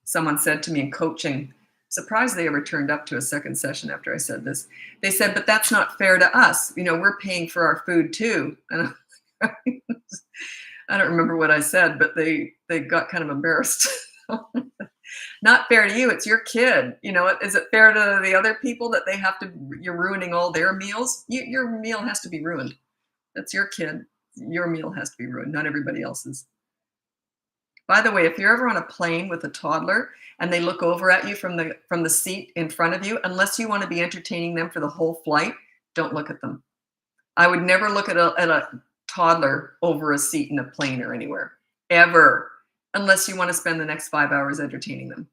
Someone said to me in coaching, surprised they ever turned up to a second session after I said this. They said, but that's not fair to us. We're paying for our food too. And I don't remember what I said, but they got kind of embarrassed. Not fair to you. It's your kid. Is it fair to the other people that you're ruining all their meals? Your meal has to be ruined. That's your kid. Your meal has to be ruined, not everybody else's. By the way, if you're ever on a plane with a toddler and they look over at you from the seat in front of you, unless you want to be entertaining them for the whole flight, don't look at them. I would never look at a toddler over a seat in a plane or anywhere, ever, unless you want to spend the next 5 hours entertaining them.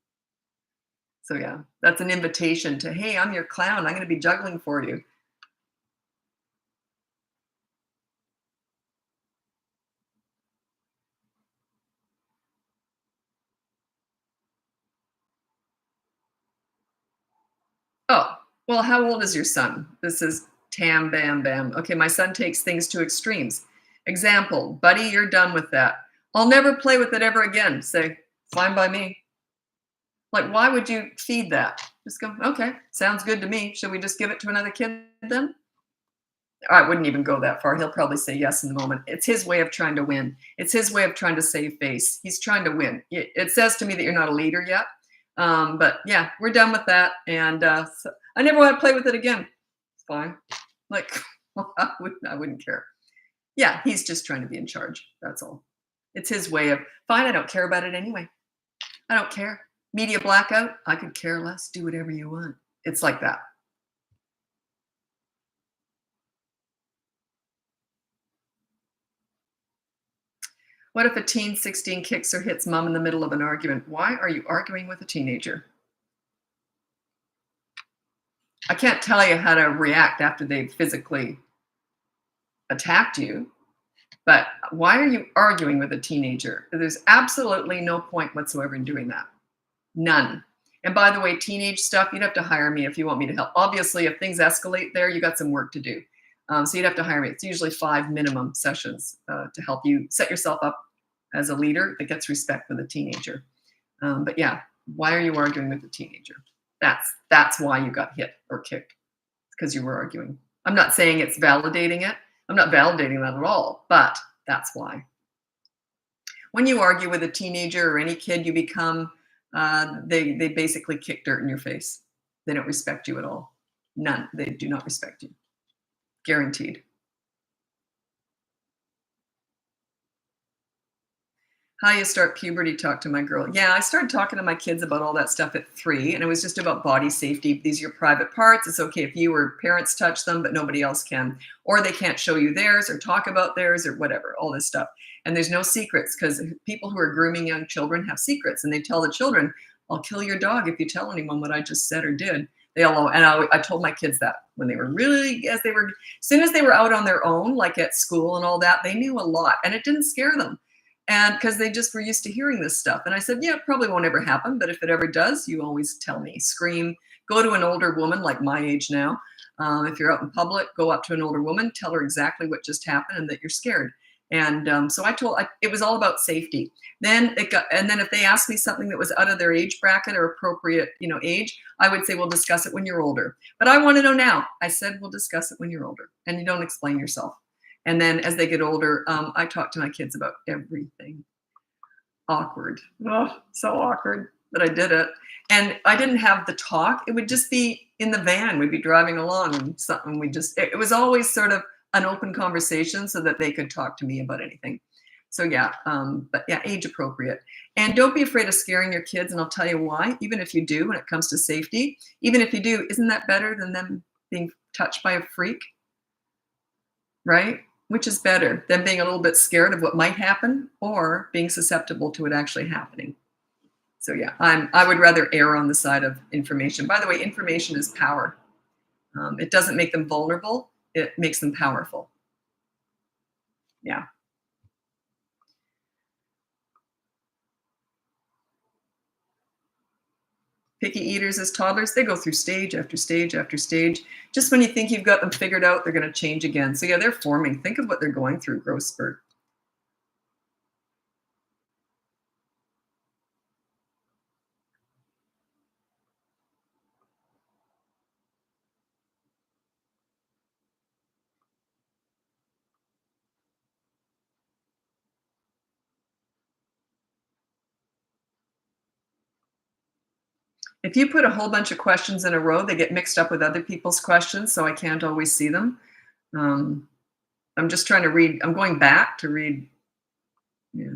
So yeah, that's an invitation to, hey, I'm your clown. I'm going to be juggling for you. Oh, well, how old is your son? This is Tam Bam Bam. Okay, my son takes things to extremes. Example, buddy, you're done with that. I'll never play with it ever again. Say, fine by me. Like, why would you feed that? Just go, okay, sounds good to me. Should we just give it to another kid then? I wouldn't even go that far. He'll probably say yes in the moment. It's his way of trying to win. It's his way of trying to save face. He's trying to win. It says to me that you're not a leader yet. But yeah, we're done with that. And so I never want to play with it again. It's fine. Like, I wouldn't care. Yeah, he's just trying to be in charge. That's all. It's his way of, fine, I don't care about it anyway. I don't care. Media blackout, I could care less. Do whatever you want. It's like that. What if a teen 16 kicks or hits mom in the middle of an argument? Why are you arguing with a teenager? I can't tell you how to react after they've physically attacked you, but why are you arguing with a teenager? There's absolutely no point whatsoever in doing that. None. And by the way, teenage stuff, you'd have to hire me if you want me to help. Obviously, if things escalate there, you got some work to do. So you'd have to hire me. It's usually 5 minimum sessions to help you set yourself up as a leader that gets respect with a teenager. But yeah, why are you arguing with a teenager? That's why you got hit or kicked, because you were arguing. I'm not saying it's validating it. I'm not validating that at all, but that's why. When you argue with a teenager or any kid, you become, they basically kick dirt in your face. They don't respect you at all. None. They do not respect you. Guaranteed. How you start puberty talk to my girl. Yeah, I started talking to my kids about all that stuff at 3, and it was just about body safety. These are your private parts. It's okay if you or parents touch them, but nobody else can. Or they can't show you theirs or talk about theirs or whatever, all this stuff. And there's no secrets, because people who are grooming young children have secrets, and they tell the children, I'll kill your dog if you tell anyone what I just said or did. They all know. And I told my kids that when they were really, as soon as they were out on their own, like at school and all that, they knew a lot, and it didn't scare them. And because they just were used to hearing this stuff. And I said, yeah, it probably won't ever happen. But if it ever does, you always tell me. Scream, go to an older woman like my age now. If you're out in public, go up to an older woman, tell her exactly what just happened and that you're scared. And so it was all about safety. Then if they asked me something that was out of their age bracket or appropriate, age, I would say, we'll discuss it when you're older. But I want to know now. I said, we'll discuss it when you're older. And you don't explain yourself. And then as they get older, I talk to my kids about everything. Awkward. Oh, so awkward, but I did it. And I didn't have the talk. It would just be in the van. We'd be driving along and something we just, it was always sort of an open conversation so that they could talk to me about anything. So yeah, but yeah, age appropriate. And don't be afraid of scaring your kids. And I'll tell you why, even if you do, when it comes to safety, even if you do, isn't that better than them being touched by a freak? Right? Which is better than being a little bit scared of what might happen or being susceptible to it actually happening. So yeah, I would rather err on the side of information. By the way, information is power. It doesn't make them vulnerable. It makes them powerful. Yeah. Picky eaters as toddlers, they go through stage after stage after stage. Just when you think you've got them figured out, they're going to change again. So yeah, they're forming. Think of what they're going through, growth spurt. If you put a whole bunch of questions in a row, they get mixed up with other people's questions, so I can't always see them. Um, I'm just trying to read. I'm going back to read. Yeah.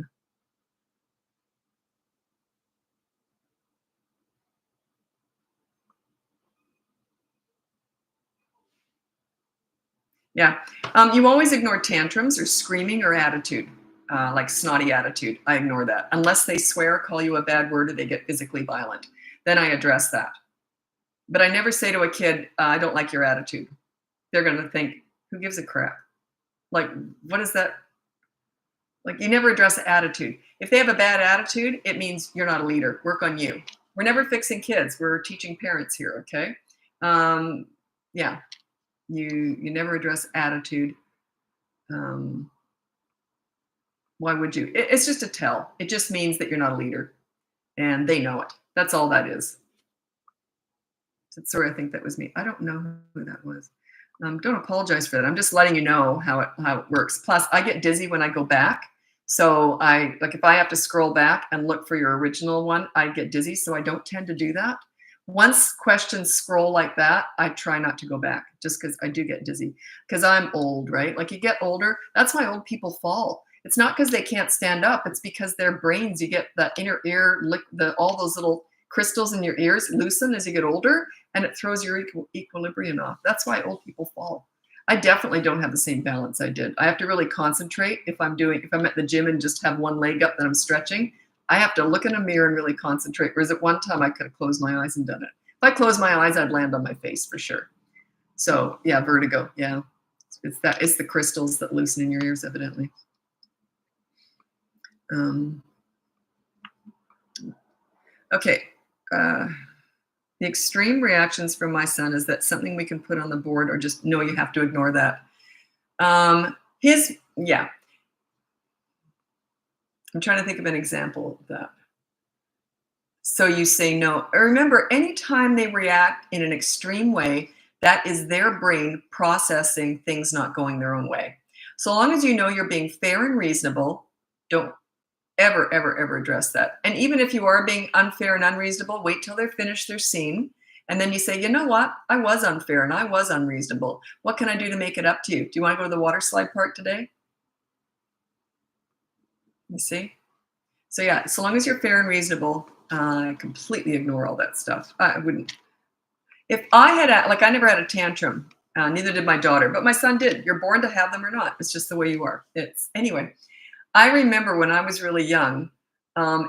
Yeah. You always ignore tantrums or screaming or attitude, like snotty attitude. I ignore that. Unless they swear, call you a bad word, or they get physically violent. Then I address that. But I never say to a kid, I don't like your attitude. They're going to think, who gives a crap? Like, what is that? Like, you never address attitude. If they have a bad attitude, it means you're not a leader. Work on you. We're never fixing kids. We're teaching parents here, okay? Yeah, you never address attitude. Um, why would you? It's just a tell. It just means that you're not a leader, and they know it. That's all that is. Sorry, I think that was me. I don't know who that was. Don't apologize for that. I'm just letting you know how it works. Plus, I get dizzy when I go back. So I like if I have to scroll back and look for your original one, I get dizzy. So I don't tend to do that. Once questions scroll like that, I try not to go back just because I do get dizzy because I'm old, right? Like you get older. That's why old people fall. It's not because they can't stand up. It's because their brains, you get the inner ear, all those little crystals in your ears loosen as you get older, and it throws your equilibrium off. That's why old people fall. I definitely don't have the same balance I did. I have to really concentrate if I'm at the gym and just have one leg up that I'm stretching. I have to look in a mirror and really concentrate. Whereas at one time I could have closed my eyes and done it. If I closed my eyes, I'd land on my face for sure. So yeah, vertigo. Yeah, it's the crystals that loosen in your ears, evidently. Okay. The extreme reactions from my son is that something we can put on the board or just no, you have to ignore that. Yeah. I'm trying to think of an example of that. So you say no. Remember, anytime they react in an extreme way, that is their brain processing things not going their own way. So long as you know you're being fair and reasonable, don't ever, ever, ever address that. And even if you are being unfair and unreasonable, wait till they're finished their scene. And then you say, you know what? I was unfair and I was unreasonable. What can I do to make it up to you? Do you want to go to the water slide park today? You see? So yeah, so long as you're fair and reasonable, I completely ignore all that stuff. I wouldn't. If I had, I never had a tantrum. Neither did my daughter, but my son did. You're born to have them or not. It's just the way you are. Anyway. I remember when I was really young,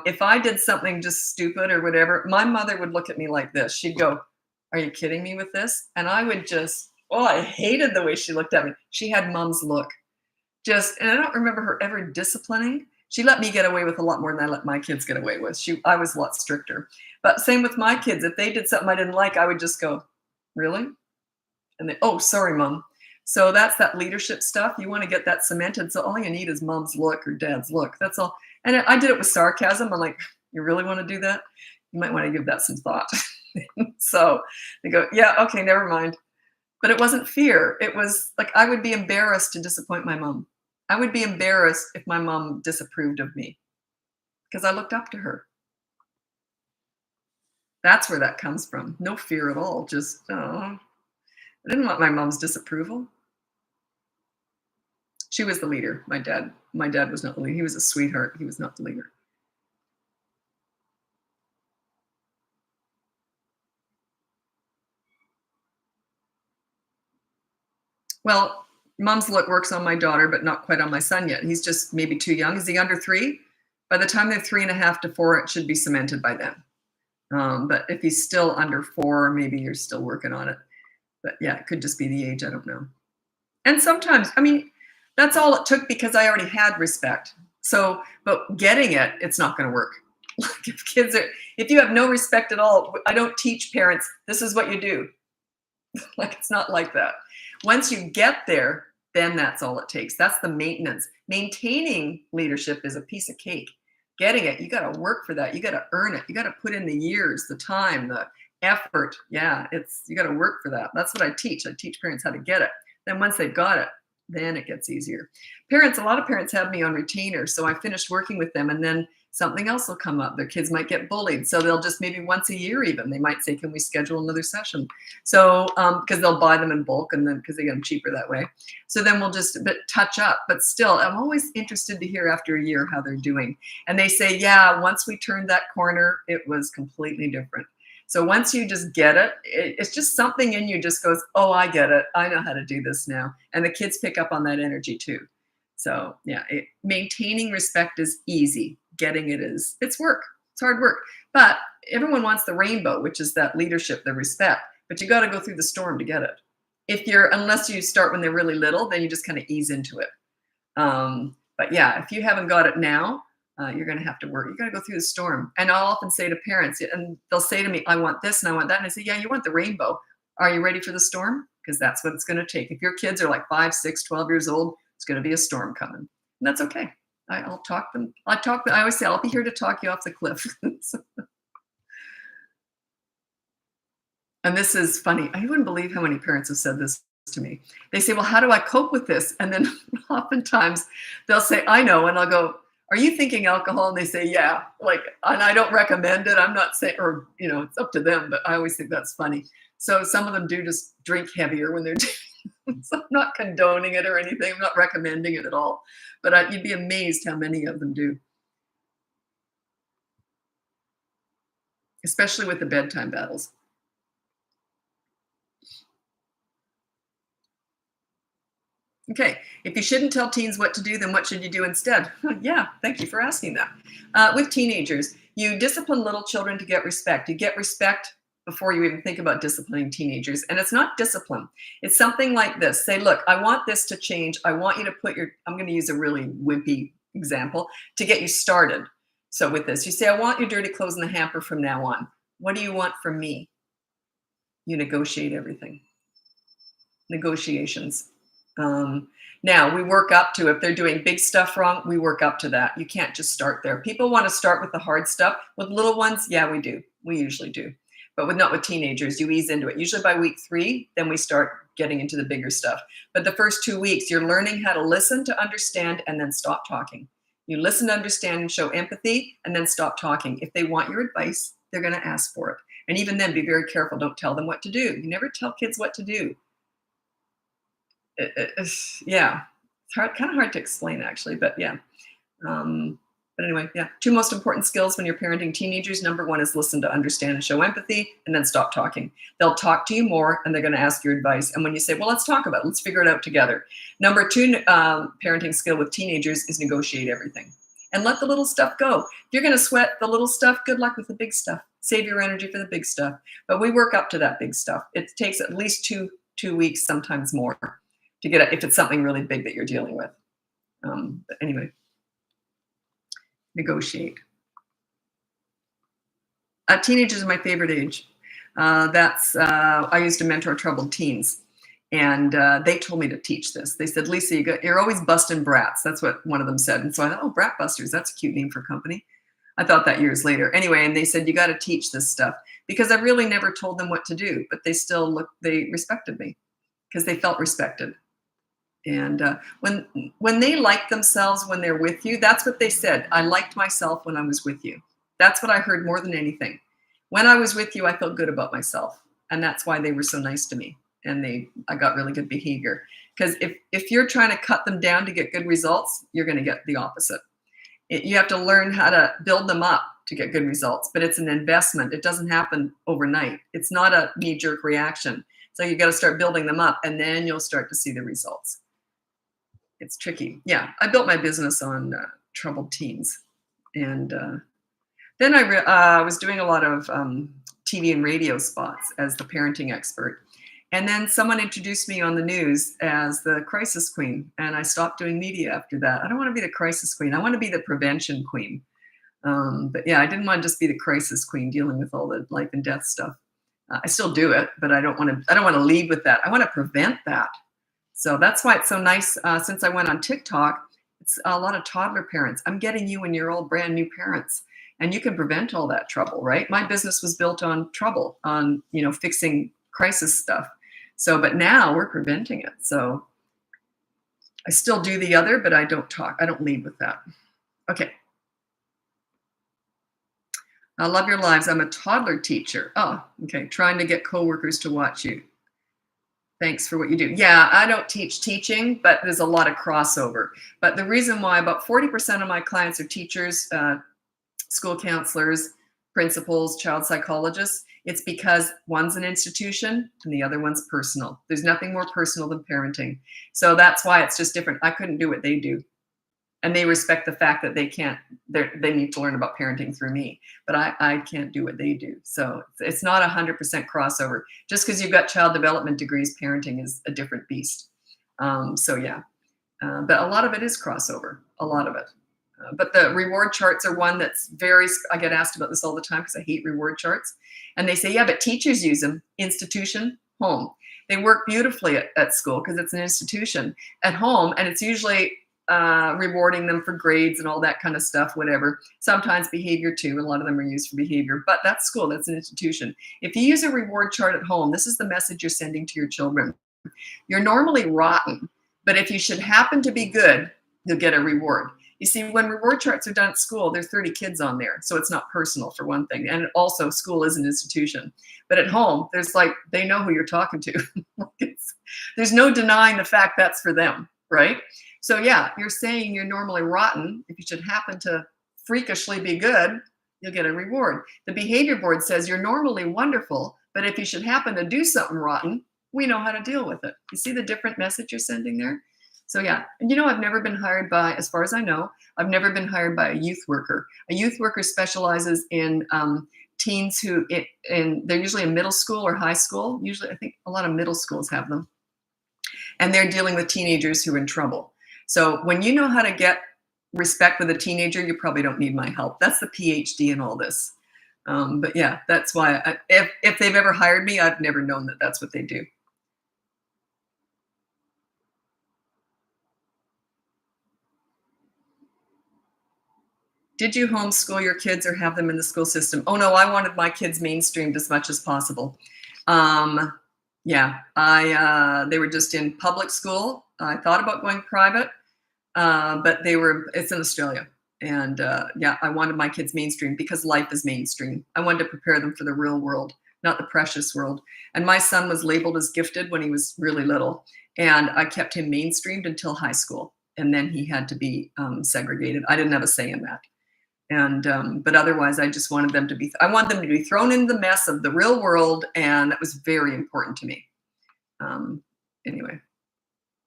if I did something just stupid or whatever, my mother would look at me like this. She'd go, "Are you kidding me with this?" And I would I hated the way she looked at me. She had mom's look. And I don't remember her ever disciplining. She let me get away with a lot more than I let my kids get away with. I was a lot stricter. But same with my kids. If they did something I didn't like, I would just go, "Really?" And they, "Oh, sorry, mom." So that's that leadership stuff. You want to get that cemented. So all you need is mom's look or dad's look. That's all. And I did it with sarcasm. I'm like, "You really want to do that? You might want to give that some thought." So they go, "Yeah, okay, never mind." But it wasn't fear. It was like I would be embarrassed to disappoint my mom. I would be embarrassed if my mom disapproved of me because I looked up to her. That's where that comes from. No fear at all. Just, I didn't want my mom's disapproval. She was the leader. My dad was not the leader. He was a sweetheart. He was not the leader. Well, mom's works on my daughter, but not quite on my son yet. He's just maybe too young. Is he under 3? By the time they're 3.5 to 4, it should be cemented by then. But if he's still under 4, maybe you're still working on it. But yeah, it could just be the age. I don't know. And sometimes, I mean, that's all it took because I already had respect. So, but getting it, it's not going to work. Like if you have no respect at all, I don't teach parents, this is what you do. Like, it's not like that. Once you get there, then that's all it takes. That's the maintenance. Maintaining leadership is a piece of cake. Getting it, you got to work for that. You got to earn it. You got to put in the years, the time, the effort. Yeah, you got to work for that. That's what I teach. I teach parents how to get it. Then once they've got it, then it gets easier. Parents, a lot of parents have me on retainer. So I finished working with them and then something else will come up. Their kids might get bullied. So they'll just maybe once a year even, they might say, can we schedule another session? So, because they'll buy them in bulk and then because they get them cheaper that way. So then we'll just touch up. But still, I'm always interested to hear after a year how they're doing. And they say, yeah, once we turned that corner, it was completely different. So once you just get it, it's just something in you just goes, oh, I get it. I know how to do this now. And the kids pick up on that energy too. So yeah, maintaining respect is easy. Getting it's work. It's hard work. But everyone wants the rainbow, which is that leadership, the respect. But you got to go through the storm to get it. Unless you start when they're really little, then you just kind of ease into it. But yeah, if you haven't got it now, you're going to have to work. You got to go through the storm. And I'll often say to parents, and they'll say to me, I want this and I want that. And I say, yeah, you want the rainbow. Are you ready for the storm? Because that's what it's going to take. If your kids are like 5, 6, 12 years old, it's going to be a storm coming. And that's okay. I'll talk them. I always say, I'll be here to talk you off the cliff. And this is funny. I wouldn't believe how many parents have said this to me. They say, well, how do I cope with this? And then oftentimes they'll say, I know. And I'll go, are you thinking alcohol? And they say, yeah. And I don't recommend it. I'm not saying, or, it's up to them, but I always think that's funny. So some of them do just drink heavier when they're so I'm not condoning it or anything. I'm not recommending it at all. But you'd be amazed how many of them do. Especially with the bedtime battles. Okay, if you shouldn't tell teens what to do, then what should you do instead? Yeah, thank you for asking that. With teenagers, you discipline little children to get respect. You get respect before you even think about disciplining teenagers. And it's not discipline. It's something like this. Say, look, I want this to change. I want you to put I'm going to use a really wimpy example to get you started. So with this, you say, I want your dirty clothes in the hamper from now on. What do you want from me? You negotiate everything. Negotiations. Now we work up to, if they're doing big stuff wrong, we work up to that. You can't just start there. People want to start with the hard stuff. With little ones, yeah, we do. We usually do. But not with teenagers, you ease into it. Usually by week 3, then we start getting into the bigger stuff. But the first 2 weeks, you're learning how to listen, to understand, and then stop talking. You listen, to understand, and show empathy, and then stop talking. If they want your advice, they're going to ask for it. And even then, be very careful. Don't tell them what to do. You never tell kids what to do. It's kind of hard to explain, actually, but yeah. But anyway, yeah. 2 most important skills when you're parenting teenagers. Number 1 is listen, to understand, and show empathy, and then stop talking. They'll talk to you more, and they're going to ask your advice. And when you say, well, let's talk about it, let's figure it out together. Number 2 parenting skill with teenagers is negotiate everything. And let the little stuff go. If you're going to sweat the little stuff, good luck with the big stuff. Save your energy for the big stuff. But we work up to that big stuff. It takes at least two weeks, sometimes more, to get it if it's something really big that you're dealing with. But anyway. Negotiate. Teenagers are my favorite age. I used to mentor troubled teens, and they told me to teach this. They said, Lisa, you're always busting brats. That's what one of them said. And so I thought, oh, Bratbusters, that's a cute name for a company. I thought that years later. Anyway, and they said, you got to teach this stuff, because I really never told them what to do, but they respected me because they felt respected. And when they like themselves when they're with you, that's what they said. I liked myself when I was with you. That's what I heard more than anything. when I was with you, I felt good about myself. And that's why they were so nice to me. And I got really good behavior. Because if you're trying to cut them down to get good results, you're going to get the opposite. You have to learn how to build them up to get good results, but it's an investment. It doesn't happen overnight. It's not a knee-jerk reaction. So you got to start building them up, and then you'll start to see the results. It's tricky. Yeah, I built my business on troubled teens. And then I was doing a lot of TV and radio spots as the parenting expert. And then someone introduced me on the news as the crisis queen, and I stopped doing media after that. I don't want to be the crisis queen. I want to be the prevention queen. But yeah, I didn't want to just be the crisis queen dealing with all the life and death stuff. I still do it, but I don't want to lead with that. I want to prevent that. So that's why it's so nice. Since I went on TikTok, it's a lot of toddler parents. I'm getting you and your old brand new parents, and you can prevent all that trouble, right? My business was built on trouble, on fixing crisis stuff. So, but now we're preventing it. So I still do the other, but I don't lead with that. Okay. I love your lives. I'm a toddler teacher. Oh, okay. Trying to get coworkers to watch you. Thanks for what you do. Yeah, I don't teach teaching, but there's a lot of crossover. But the reason why about 40% of my clients are teachers, school counselors, principals, child psychologists, it's because one's an institution and the other one's personal. There's nothing more personal than parenting. So that's why it's just different. I couldn't do what they do. And they respect the fact that they need to learn about parenting through me, but I can't do what they do. So it's not 100% crossover. Just because you've got child development degrees, parenting is a different beast. So yeah, but a lot of it is crossover, a lot of it. But the reward charts are one that's I get asked about this all the time because I hate reward charts. And they say, yeah, but teachers use them, institution, home. They work beautifully at school because it's an institution. At home, and it's usually rewarding them for grades and all that kind of stuff, whatever. Sometimes behavior too. A lot of them are used for behavior, but that's school, that's an institution. If you use a reward chart at home, this is the message you're sending to your children. You're normally rotten, but if you should happen to be good, you'll get a reward. You see, when reward charts are done at school, there's 30 kids on there, so it's not personal for one thing. And also, school is an institution. But at home, they know who you're talking to. There's no denying the fact that's for them, right? So yeah, you're saying you're normally rotten. If you should happen to freakishly be good, you'll get a reward. The behavior board says you're normally wonderful, but if you should happen to do something rotten, we know how to deal with it. You see the different message you're sending there? So yeah, and I've never been hired by, as far as I know, I've never been hired by a youth worker. A youth worker specializes in teens they're usually in middle school or high school. Usually, I think a lot of middle schools have them. And they're dealing with teenagers who are in trouble. So when you know how to get respect with a teenager, you probably don't need my help. That's the PhD in all this. But yeah, that's why if they've ever hired me, I've never known that that's what they do. Did you homeschool your kids or have them in the school system? Oh no, I wanted my kids mainstreamed as much as possible. Yeah, they were just in public school. I thought about going private, but it's in Australia. And yeah, I wanted my kids mainstream because life is mainstream. I wanted to prepare them for the real world, not the precious world. And my son was labeled as gifted when he was really little. And I kept him mainstreamed until high school. And then he had to be segregated. I didn't have a say in that. And but otherwise, I just wanted them to be. I want them to be thrown into the mess of the real world, and that was very important to me. Anyway,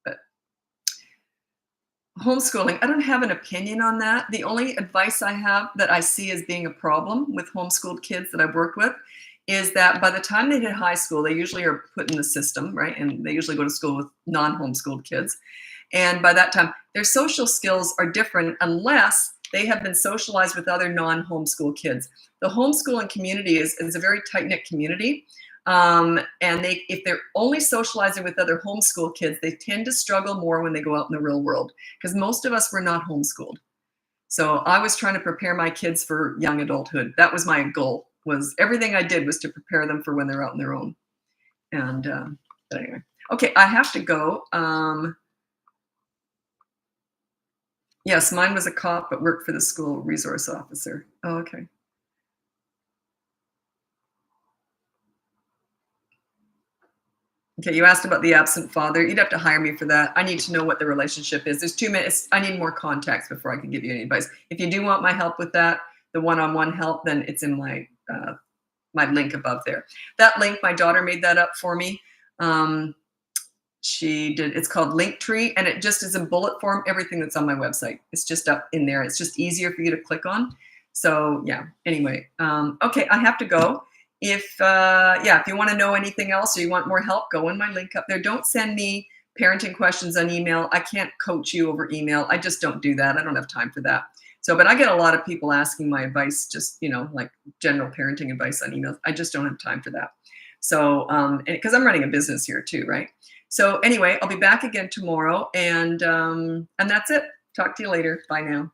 but homeschooling, I don't have an opinion on that. The only advice I have that I see as being a problem with homeschooled kids that I've worked with is that by the time they hit high school, they usually are put in the system, right? And they usually go to school with non-homeschooled kids. And by that time, their social skills are different unless they have been socialized with other non-homeschool kids. The homeschooling community is a very tight-knit community. And if they're only socializing with other homeschool kids, they tend to struggle more when they go out in the real world because most of us were not homeschooled. So I was trying to prepare my kids for young adulthood. That was my goal. Everything I did was to prepare them for when they're out on their own. And but anyway, okay, I have to go. Yes, mine was a cop, but worked for the school resource officer. Oh, okay. Okay, you asked about the absent father. You'd have to hire me for that. I need to know what the relationship is. There's 2 minutes. I need more context before I can give you any advice. If you do want my help with that, the one-on-one help, then it's in my link above there. That link, my daughter made that up for me. She did. It's called Linktree, and it just is in bullet form. Everything that's on my website, it's just up in there. It's just easier for you to click on. So yeah. Anyway, okay, I have to go. If you want to know anything else or you want more help, go in my link up there. Don't send me parenting questions on email. I can't coach you over email. I just don't do that. I don't have time for that. So, but I get a lot of people asking my advice, just, like general parenting advice on emails. I just don't have time for that. So, because I'm running a business here too, right? So anyway, I'll be back again tomorrow, and that's it. Talk to you later. Bye now.